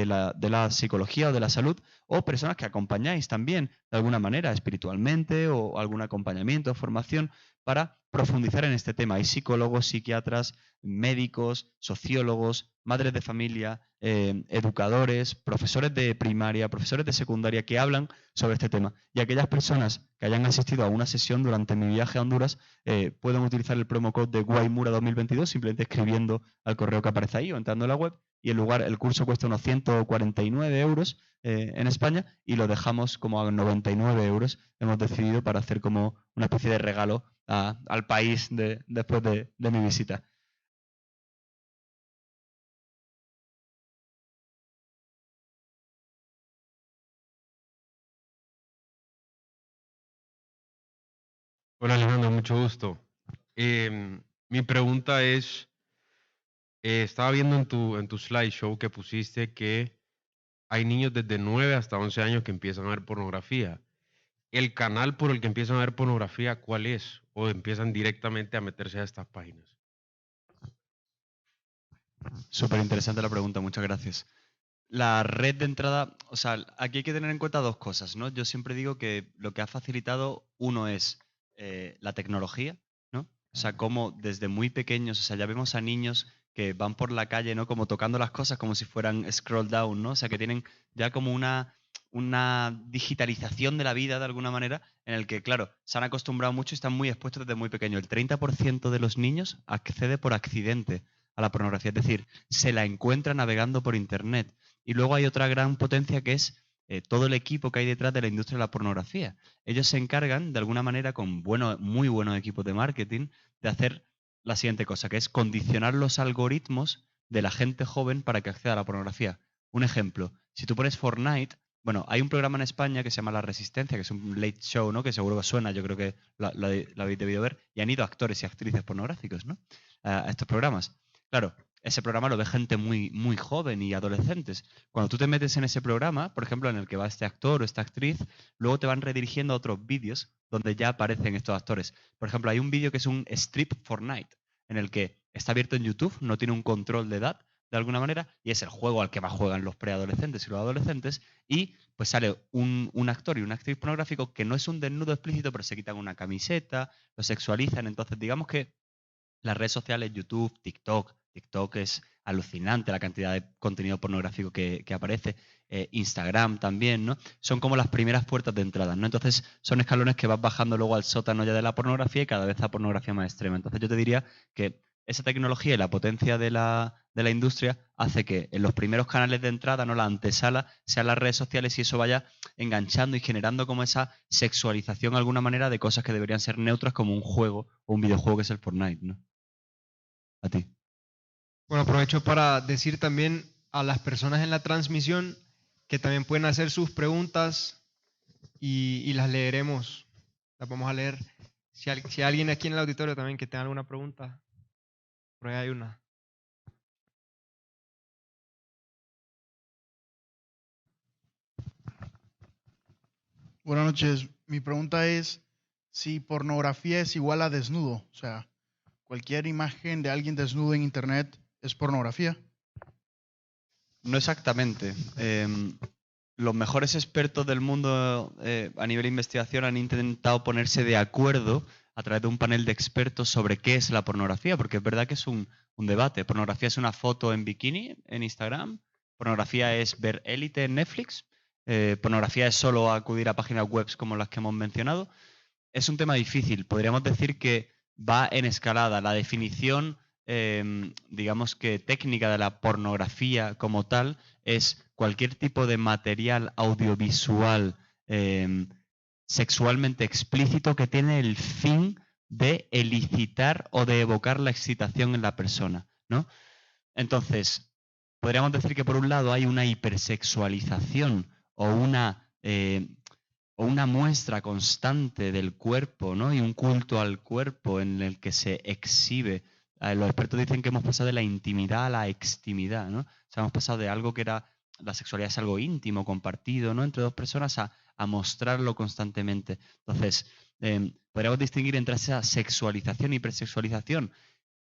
la psicología o de la salud, o personas que acompañáis también de alguna manera, espiritualmente, o algún acompañamiento, formación, para profundizar en este tema. Hay psicólogos, psiquiatras, médicos, sociólogos, madres de familia, educadores, profesores de primaria, profesores de secundaria que hablan sobre este tema. Y aquellas personas que hayan asistido a una sesión durante mi viaje a Honduras pueden utilizar el promo code de Guaymura 2022 simplemente escribiendo al correo que aparece ahí o entrando en la web. Y el curso cuesta unos 149 euros en España y lo dejamos como a 99 euros. Hemos decidido para hacer como una especie de regalo al país después de mi visita. Hola Alejandro, mucho gusto. Mi pregunta es, estaba viendo en tu slideshow que pusiste que hay niños desde 9 hasta 11 años que empiezan a ver pornografía. ¿El canal por el que empiezan a ver pornografía cuál es? ¿O empiezan directamente a meterse a estas páginas? Súper interesante la pregunta, muchas gracias. La red de entrada, o sea, aquí hay que tener en cuenta dos cosas, ¿no? Yo siempre digo que lo que ha facilitado, uno es la tecnología, ¿no? O sea, cómo desde muy pequeños, o sea, ya vemos a niños que van por la calle, ¿no? Como tocando las cosas como si fueran scroll down, ¿no? O sea, que tienen ya como una digitalización de la vida de alguna manera, en el que, claro, se han acostumbrado mucho y están muy expuestos desde muy pequeños. El 30% de los niños accede por accidente a la pornografía, es decir, se la encuentra navegando por internet. Y luego hay otra gran potencia que es todo el equipo que hay detrás de la industria de la pornografía. Ellos se encargan, de alguna manera, con muy buenos equipos de marketing, de hacer la siguiente cosa, que es condicionar los algoritmos de la gente joven para que acceda a la pornografía. Un ejemplo, si tú pones Fortnite, bueno, hay un programa en España que se llama La Resistencia, que es un late show, ¿no? Que seguro que os suena, yo creo que lo habéis debido ver, y han ido actores y actrices pornográficos, ¿no? A estos programas. Claro, ese programa lo ve gente muy, muy joven y adolescentes. Cuando tú te metes en ese programa, por ejemplo, en el que va este actor o esta actriz, luego te van redirigiendo a otros vídeos donde ya aparecen estos actores. Por ejemplo, hay un vídeo que es un Strip Fortnite, en el que está abierto en YouTube, no tiene un control de edad, de alguna manera, y es el juego al que más juegan los preadolescentes y los adolescentes, y pues sale un actor y una actriz pornográfico que no es un desnudo explícito, pero se quitan una camiseta, lo sexualizan, entonces digamos que las redes sociales, YouTube, TikTok es alucinante la cantidad de contenido pornográfico que aparece, Instagram también, ¿no? Son como las primeras puertas de entrada, ¿no? Entonces son escalones que vas bajando luego al sótano ya de la pornografía y cada vez la pornografía más extrema. Entonces yo te diría que esa tecnología y la potencia de la industria hace que en los primeros canales de entrada, no la antesala, sean las redes sociales y eso vaya enganchando y generando como esa sexualización de alguna manera de cosas que deberían ser neutras como un juego o un videojuego que es el Fortnite, ¿no? A ti. Bueno, aprovecho para decir también a las personas en la transmisión que también pueden hacer sus preguntas y las leeremos. Las vamos a leer. Si hay alguien aquí en el auditorio también que tenga alguna pregunta, por ahí hay una. Buenas noches. Mi pregunta es si pornografía es igual a desnudo. O sea, cualquier imagen de alguien desnudo en internet es pornografía. No exactamente. Los mejores expertos del mundo a nivel de investigación han intentado ponerse de acuerdo a través de un panel de expertos sobre qué es la pornografía, porque es verdad que es un debate. Pornografía es una foto en bikini en Instagram, pornografía es ver Élite en Netflix, pornografía es solo acudir a páginas web como las que hemos mencionado. Es un tema difícil. Podríamos decir que va en escalada. La definición, digamos que técnica de la pornografía como tal es cualquier tipo de material audiovisual sexualmente explícito que tiene el fin de elicitar o de evocar la excitación en la persona, ¿no? Entonces, podríamos decir que por un lado hay una hipersexualización o una muestra constante del cuerpo, ¿no? Y un culto al cuerpo en el que se exhibe. Los expertos dicen que hemos pasado de la intimidad a la extimidad, ¿no? O sea, hemos pasado de algo que era, la sexualidad es algo íntimo, compartido, ¿no? Entre dos personas a mostrarlo constantemente. Entonces, podríamos distinguir entre esa sexualización y hipersexualización,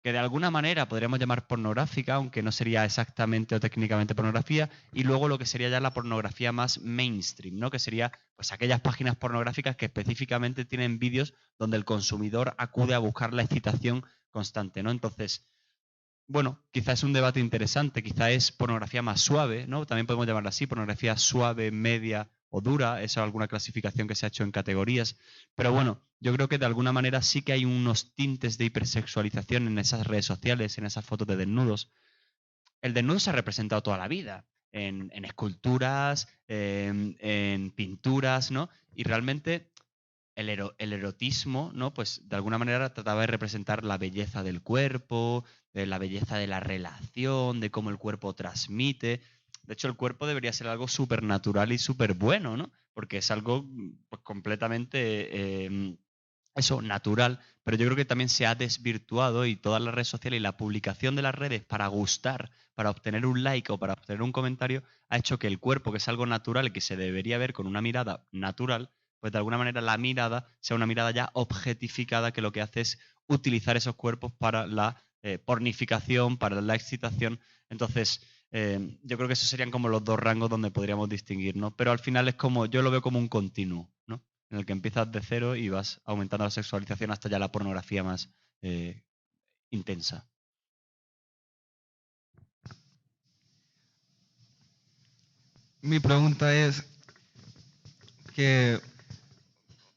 que de alguna manera podríamos llamar pornográfica, aunque no sería exactamente o técnicamente pornografía, y luego lo que sería ya la pornografía más mainstream, ¿no? Que sería pues aquellas páginas pornográficas que específicamente tienen vídeos donde el consumidor acude a buscar la excitación constante, ¿no? Entonces, bueno, quizá es un debate interesante, quizá es pornografía más suave, ¿no? También podemos llamarla así, pornografía suave, media o dura, esa es alguna clasificación que se ha hecho en categorías. Pero bueno, yo creo que de alguna manera sí que hay unos tintes de hipersexualización en esas redes sociales, en esas fotos de desnudos. El desnudo se ha representado toda la vida, en esculturas, en pinturas, ¿no? Y realmente el erotismo, ¿no? Pues de alguna manera trataba de representar la belleza del cuerpo, la belleza de la relación, de cómo el cuerpo transmite. De hecho, el cuerpo debería ser algo súper natural y súper bueno, ¿no? Porque es algo pues, completamente eso, natural. Pero yo creo que también se ha desvirtuado y todas las redes sociales y la publicación de las redes para gustar, para obtener un like o para obtener un comentario, ha hecho que el cuerpo, que es algo natural y que se debería ver con una mirada natural, pues de alguna manera la mirada sea una mirada ya objetificada que lo que hace es utilizar esos cuerpos para la pornificación, para la excitación. Entonces, yo creo que esos serían como los dos rangos donde podríamos distinguir, ¿no? Pero al final es como, yo lo veo como un continuo, ¿no? En el que empiezas de cero y vas aumentando la sexualización hasta ya la pornografía más intensa. Mi pregunta es que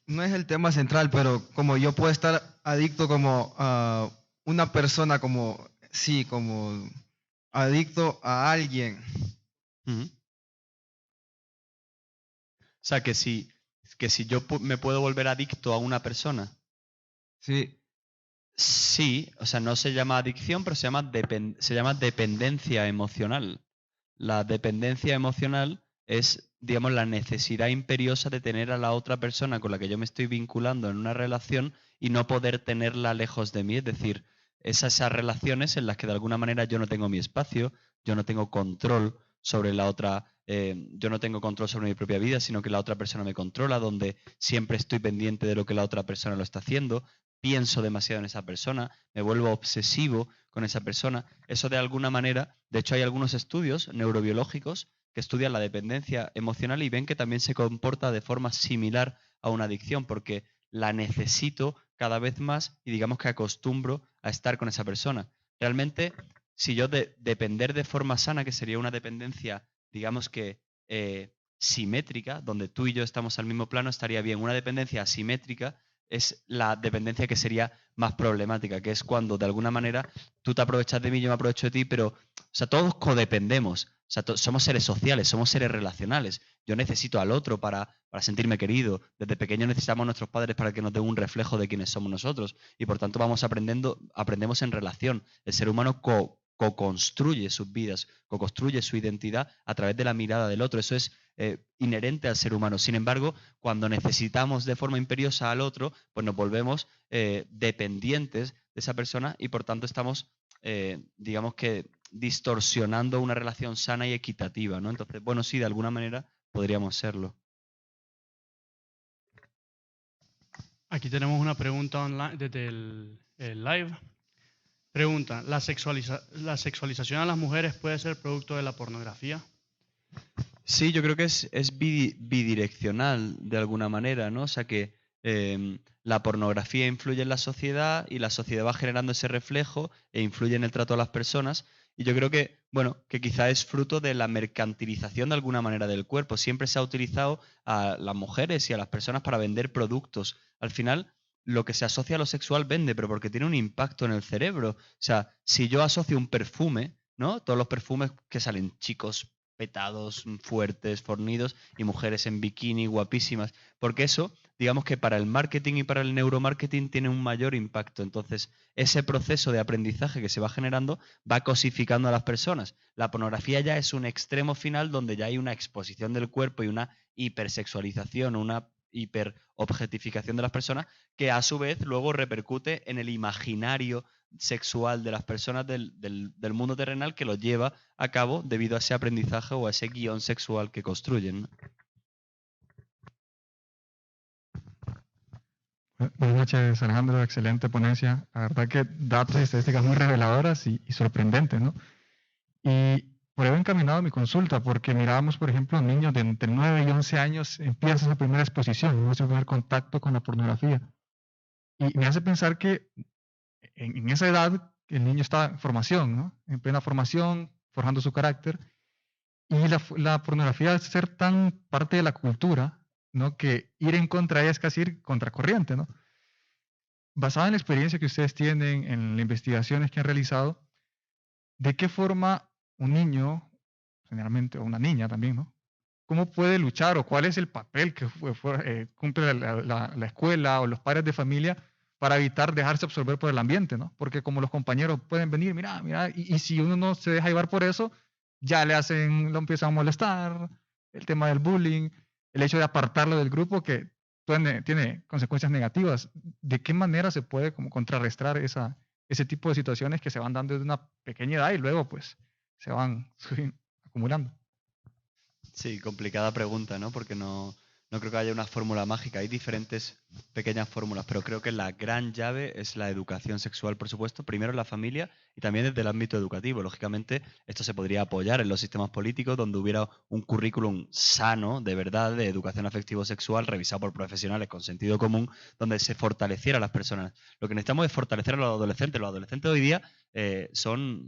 no es el tema central, pero como yo puedo estar adicto como a una persona, como, sí, como adicto a alguien. Uh-huh. O sea, que si yo me puedo volver adicto a una persona. Sí, Sí, o sea, no se llama adicción, pero se llama dependencia emocional. La dependencia emocional es, digamos, la necesidad imperiosa de tener a la otra persona con la que yo me estoy vinculando en una relación y no poder tenerla lejos de mí. Es decir, esas relaciones en las que de alguna manera yo no tengo mi espacio, yo no tengo control sobre la otra, yo no tengo control sobre mi propia vida, sino que la otra persona me controla, donde siempre estoy pendiente de lo que la otra persona lo está haciendo, pienso demasiado en esa persona, me vuelvo obsesivo con esa persona. Eso de alguna manera, de hecho hay algunos estudios neurobiológicos que estudian la dependencia emocional y ven que también se comporta de forma similar a una adicción, porque la necesito cada vez más y digamos que acostumbro a estar con esa persona. Realmente, si yo depender de forma sana, que sería una dependencia, digamos que simétrica, donde tú y yo estamos al mismo plano, estaría bien. Una dependencia asimétrica es la dependencia que sería más problemática, que es cuando de alguna manera tú te aprovechas de mí, yo me aprovecho de ti, pero o sea, todos codependemos. O sea, somos seres sociales, somos seres relacionales. Yo necesito al otro para sentirme querido. Desde pequeño necesitamos a nuestros padres para que nos den un reflejo de quiénes somos nosotros. Y por tanto aprendemos en relación. El ser humano co-construye sus vidas, co-construye su identidad a través de la mirada del otro. Eso es inherente al ser humano. Sin embargo, cuando necesitamos de forma imperiosa al otro, pues nos volvemos dependientes de esa persona y por tanto estamos, digamos que, distorsionando una relación sana y equitativa, ¿no? Entonces, bueno, sí, de alguna manera podríamos serlo. Aquí tenemos una pregunta online desde el live. Pregunta, ¿la sexualización a las mujeres puede ser producto de la pornografía? Sí, yo creo que es bidireccional de alguna manera, ¿no? O sea que la pornografía influye en la sociedad y la sociedad va generando ese reflejo e influye en el trato a las personas. Y yo creo que, bueno, que quizá es fruto de la mercantilización de alguna manera del cuerpo. Siempre se ha utilizado a las mujeres y a las personas para vender productos. Al final, lo que se asocia a lo sexual vende, pero porque tiene un impacto en el cerebro. O sea, si yo asocio un perfume, ¿no? Todos los perfumes que salen chicos petados, fuertes, fornidos y mujeres en bikini, guapísimas. Porque eso, digamos que para el marketing y para el neuromarketing tiene un mayor impacto. Entonces, ese proceso de aprendizaje que se va generando va cosificando a las personas. La pornografía ya es un extremo final donde ya hay una exposición del cuerpo y una hipersexualización, una hiperobjetificación de las personas que a su vez luego repercute en el imaginario sexual de las personas del mundo terrenal que lo lleva a cabo debido a ese aprendizaje o a ese guión sexual que construyen, ¿no? Buenas noches, Alejandro. Excelente ponencia. La verdad que datos y estadísticas muy reveladoras y sorprendentes, ¿no? Y por ello he encaminado mi consulta, porque mirábamos, por ejemplo, niños de entre 9 y 11 años empieza su primera exposición, ¿no? Su primer contacto con la pornografía. Y me hace pensar que en esa edad el niño está en formación, ¿no? En plena formación, forjando su carácter. Y la pornografía al ser tan parte de la cultura, ¿no? Que ir en contra de ella es casi ir contracorriente, ¿no? Basada en la experiencia que ustedes tienen, en las investigaciones que han realizado, ¿de qué forma un niño, generalmente, o una niña también, ¿no? ¿Cómo puede luchar o cuál es el papel que cumple la escuela o los padres de familia para evitar dejarse absorber por el ambiente, ¿no? Porque como los compañeros pueden venir, mira, y si uno no se deja llevar por eso, ya lo empiezan a molestar, el tema del bullying, el hecho de apartarlo del grupo que tiene consecuencias negativas. ¿De qué manera se puede como contrarrestar ese tipo de situaciones que se van dando desde una pequeña edad y luego pues se van acumulando? Sí, complicada pregunta, ¿no? Porque no creo que haya una fórmula mágica. Hay diferentes pequeñas fórmulas, pero creo que la gran llave es la educación sexual, por supuesto, primero en la familia y también desde el ámbito educativo. Lógicamente, esto se podría apoyar en los sistemas políticos donde hubiera un currículum sano, de verdad, de educación afectivo-sexual, revisado por profesionales con sentido común, donde se fortaleciera a las personas. Lo que necesitamos es fortalecer a los adolescentes. Los adolescentes hoy día son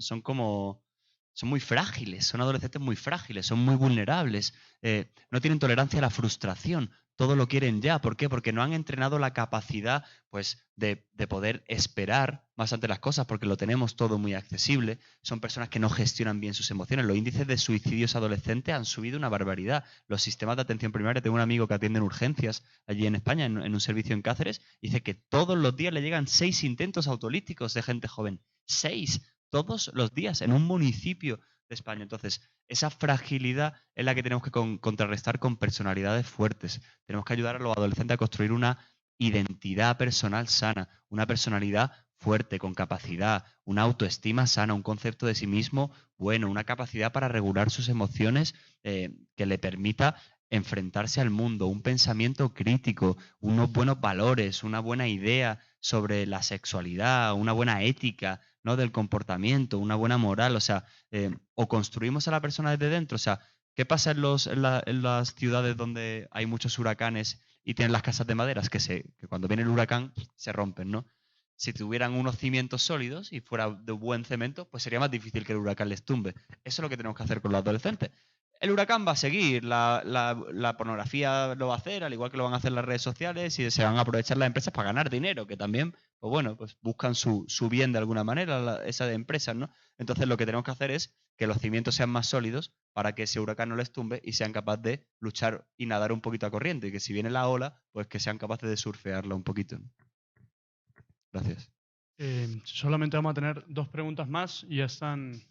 muy frágiles, son adolescentes muy frágiles, son muy vulnerables, no tienen tolerancia a la frustración, todo lo quieren ya. ¿Por qué? Porque no han entrenado la capacidad pues, de poder esperar más ante las cosas, porque lo tenemos todo muy accesible. Son personas que no gestionan bien sus emociones. Los índices de suicidios adolescentes han subido una barbaridad. Los sistemas de atención primaria, tengo un amigo que atiende en urgencias allí en España, en un servicio en Cáceres, dice que todos los días le llegan 6 intentos autolíticos de gente joven. 6 todos los días en un municipio de España. Entonces, esa fragilidad es la que tenemos que contrarrestar con personalidades fuertes. Tenemos que ayudar a los adolescentes a construir una identidad personal sana, una personalidad fuerte, con capacidad, una autoestima sana, un concepto de sí mismo bueno, una capacidad para regular sus emociones que le permita enfrentarse al mundo, un pensamiento crítico, unos buenos valores, una buena idea sobre la sexualidad, una buena ética, ¿no? Del comportamiento, una buena moral. O sea, o construimos a la persona desde dentro. O sea, ¿qué pasa en las ciudades donde hay muchos huracanes y tienen las casas de maderas? Que cuando viene el huracán se rompen, ¿no? Si tuvieran unos cimientos sólidos y fuera de buen cemento, pues sería más difícil que el huracán les tumbe. Eso es lo que tenemos que hacer con los adolescentes. El huracán va a seguir, la pornografía lo va a hacer, al igual que lo van a hacer las redes sociales, y se van a aprovechar las empresas para ganar dinero, que también, pues bueno, pues buscan su bien de alguna manera, esas empresas, ¿no? Entonces lo que tenemos que hacer es que los cimientos sean más sólidos para que ese huracán no les tumbe y sean capaces de luchar y nadar un poquito a corriente, y que si viene la ola, pues que sean capaces de surfearla un poquito, ¿no? Gracias. Solamente vamos a tener 2 preguntas más y ya están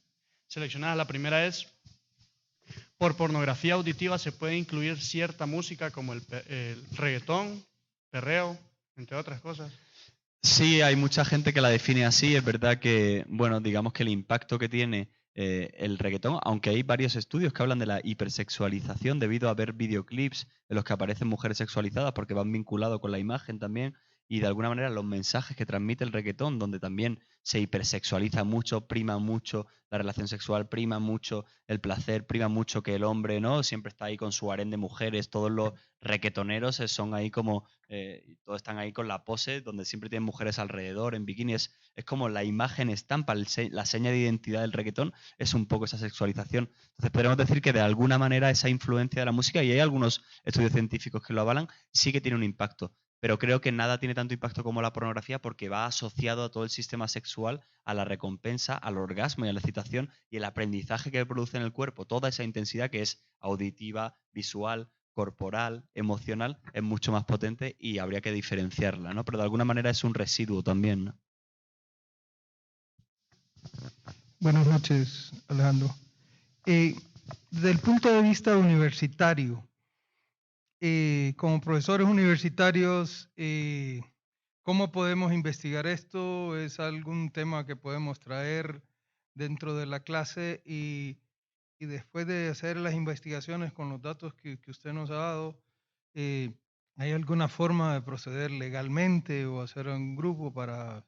seleccionadas. La primera es, ¿por pornografía auditiva se puede incluir cierta música como el reggaetón, perreo, entre otras cosas? Sí, hay mucha gente que la define así. Es verdad que, bueno, digamos que el impacto que tiene el reggaetón, aunque hay varios estudios que hablan de la hipersexualización debido a ver videoclips en los que aparecen mujeres sexualizadas porque van vinculados con la imagen también y de alguna manera los mensajes que transmite el reggaetón, donde también se hipersexualiza mucho, prima mucho la relación sexual, prima mucho el placer, prima mucho que el hombre, ¿no?, siempre está ahí con su harén de mujeres, todos los reggaetoneros son ahí como, todos están ahí con la pose, donde siempre tienen mujeres alrededor, en bikinis, es como la imagen estampa, la seña de identidad del reggaetón es un poco esa sexualización. Entonces podemos decir que de alguna manera esa influencia de la música, y hay algunos estudios científicos que lo avalan, sí que tiene un impacto. Pero creo que nada tiene tanto impacto como la pornografía porque va asociado a todo el sistema sexual, a la recompensa, al orgasmo y a la excitación y el aprendizaje que produce en el cuerpo. Toda esa intensidad que es auditiva, visual, corporal, emocional, es mucho más potente y habría que diferenciarla, ¿no? Pero de alguna manera es un residuo también, ¿no? Buenas noches, Alejandro. Desde el punto de vista universitario, como profesores universitarios, ¿cómo podemos investigar esto? ¿Es algún tema que podemos traer dentro de la clase? Y después de hacer las investigaciones con los datos que usted nos ha dado, ¿hay alguna forma de proceder legalmente o hacer un grupo para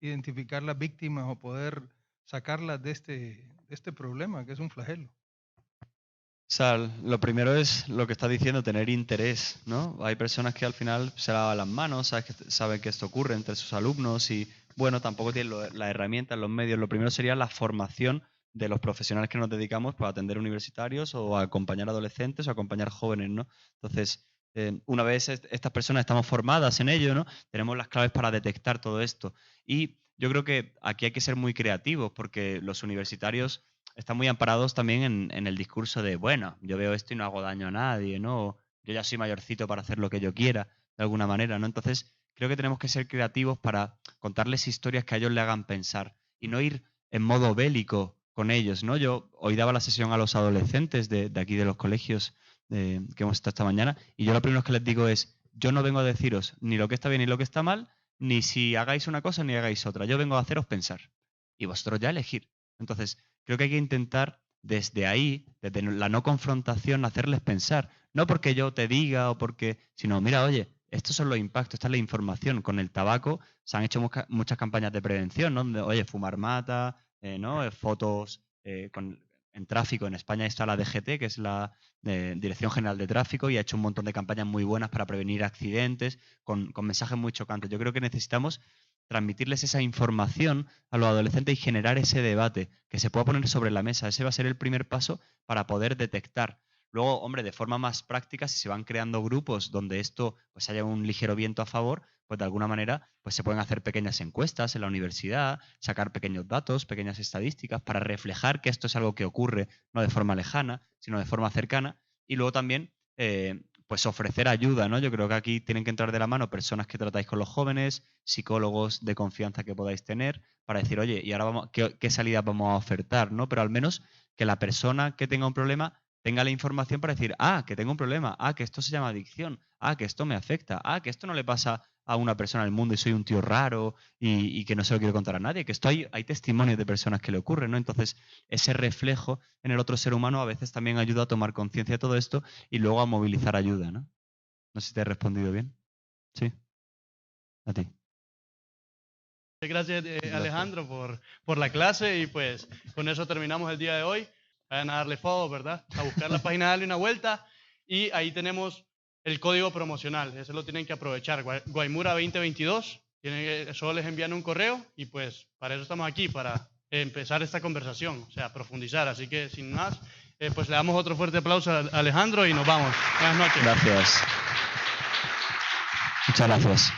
identificar las víctimas o poder sacarlas de este problema, que es un flagelo? Sal, lo primero es lo que estás diciendo, tener interés, ¿no? Hay personas que al final se lavan las manos, saben que esto ocurre entre sus alumnos y, bueno, tampoco tienen las herramientas, los medios. Lo primero sería la formación de los profesionales que nos dedicamos para atender universitarios o a acompañar adolescentes o a acompañar jóvenes, ¿no? Entonces, una vez estas personas estamos formadas en ello, ¿no?, tenemos las claves para detectar todo esto. Y yo creo que aquí hay que ser muy creativos porque los universitarios están muy amparados también en el discurso de, bueno, yo veo esto y no hago daño a nadie, ¿no? Yo ya soy mayorcito para hacer lo que yo quiera, de alguna manera, ¿no? Entonces, creo que tenemos que ser creativos para contarles historias que a ellos le hagan pensar y no ir en modo bélico con ellos, ¿no? Yo hoy daba la sesión a los adolescentes de aquí de los colegios que hemos estado esta mañana y yo lo primero que les digo es, yo no vengo a deciros ni lo que está bien ni lo que está mal, ni si hagáis una cosa ni hagáis otra. Yo vengo a haceros pensar y vosotros ya elegir. Entonces, creo que hay que intentar desde ahí, desde la no confrontación, hacerles pensar. No porque yo te diga o porque, sino, mira, oye, estos son los impactos, esta es la información. Con el tabaco se han hecho muchas campañas de prevención, ¿no? Donde, oye, fumar mata, ¿no? Fotos en tráfico. En España está la DGT, que es la Dirección General de Tráfico, y ha hecho un montón de campañas muy buenas para prevenir accidentes, con mensajes muy chocantes. Yo creo que necesitamos transmitirles esa información a los adolescentes y generar ese debate que se pueda poner sobre la mesa. Ese va a ser el primer paso para poder detectar. Luego, hombre, de forma más práctica, si se van creando grupos donde esto pues haya un ligero viento a favor, pues de alguna manera pues se pueden hacer pequeñas encuestas en la universidad, sacar pequeños datos, pequeñas estadísticas para reflejar que esto es algo que ocurre no de forma lejana, sino de forma cercana. Y luego también pues ofrecer ayuda, ¿no? Yo creo que aquí tienen que entrar de la mano personas que tratáis con los jóvenes, psicólogos de confianza que podáis tener, para decir, oye, y ahora ¿qué salidas vamos a ofertar, ¿no? Pero al menos que la persona que tenga un problema tenga la información para decir, que tengo un problema, que esto se llama adicción, que esto me afecta, que esto no le pasa a una persona en el mundo y soy un tío raro y que no se lo quiero contar a nadie, que hay testimonios de personas que le ocurren, ¿no? Entonces, ese reflejo en el otro ser humano a veces también ayuda a tomar conciencia de todo esto y luego a movilizar ayuda, ¿no? No sé si te he respondido bien. Sí. A ti. Gracias, Alejandro, por la clase y pues con eso terminamos el día de hoy. Vayan a darle follow, ¿verdad? A buscar la página, darle una vuelta y ahí tenemos el código promocional. Ese lo tienen que aprovechar. Guaymura 2022. Solo les envían un correo y pues para eso estamos aquí, para empezar esta conversación, o sea, profundizar. Así que sin más, pues le damos otro fuerte aplauso a Alejandro y nos vamos. Buenas noches. Gracias. Muchas gracias.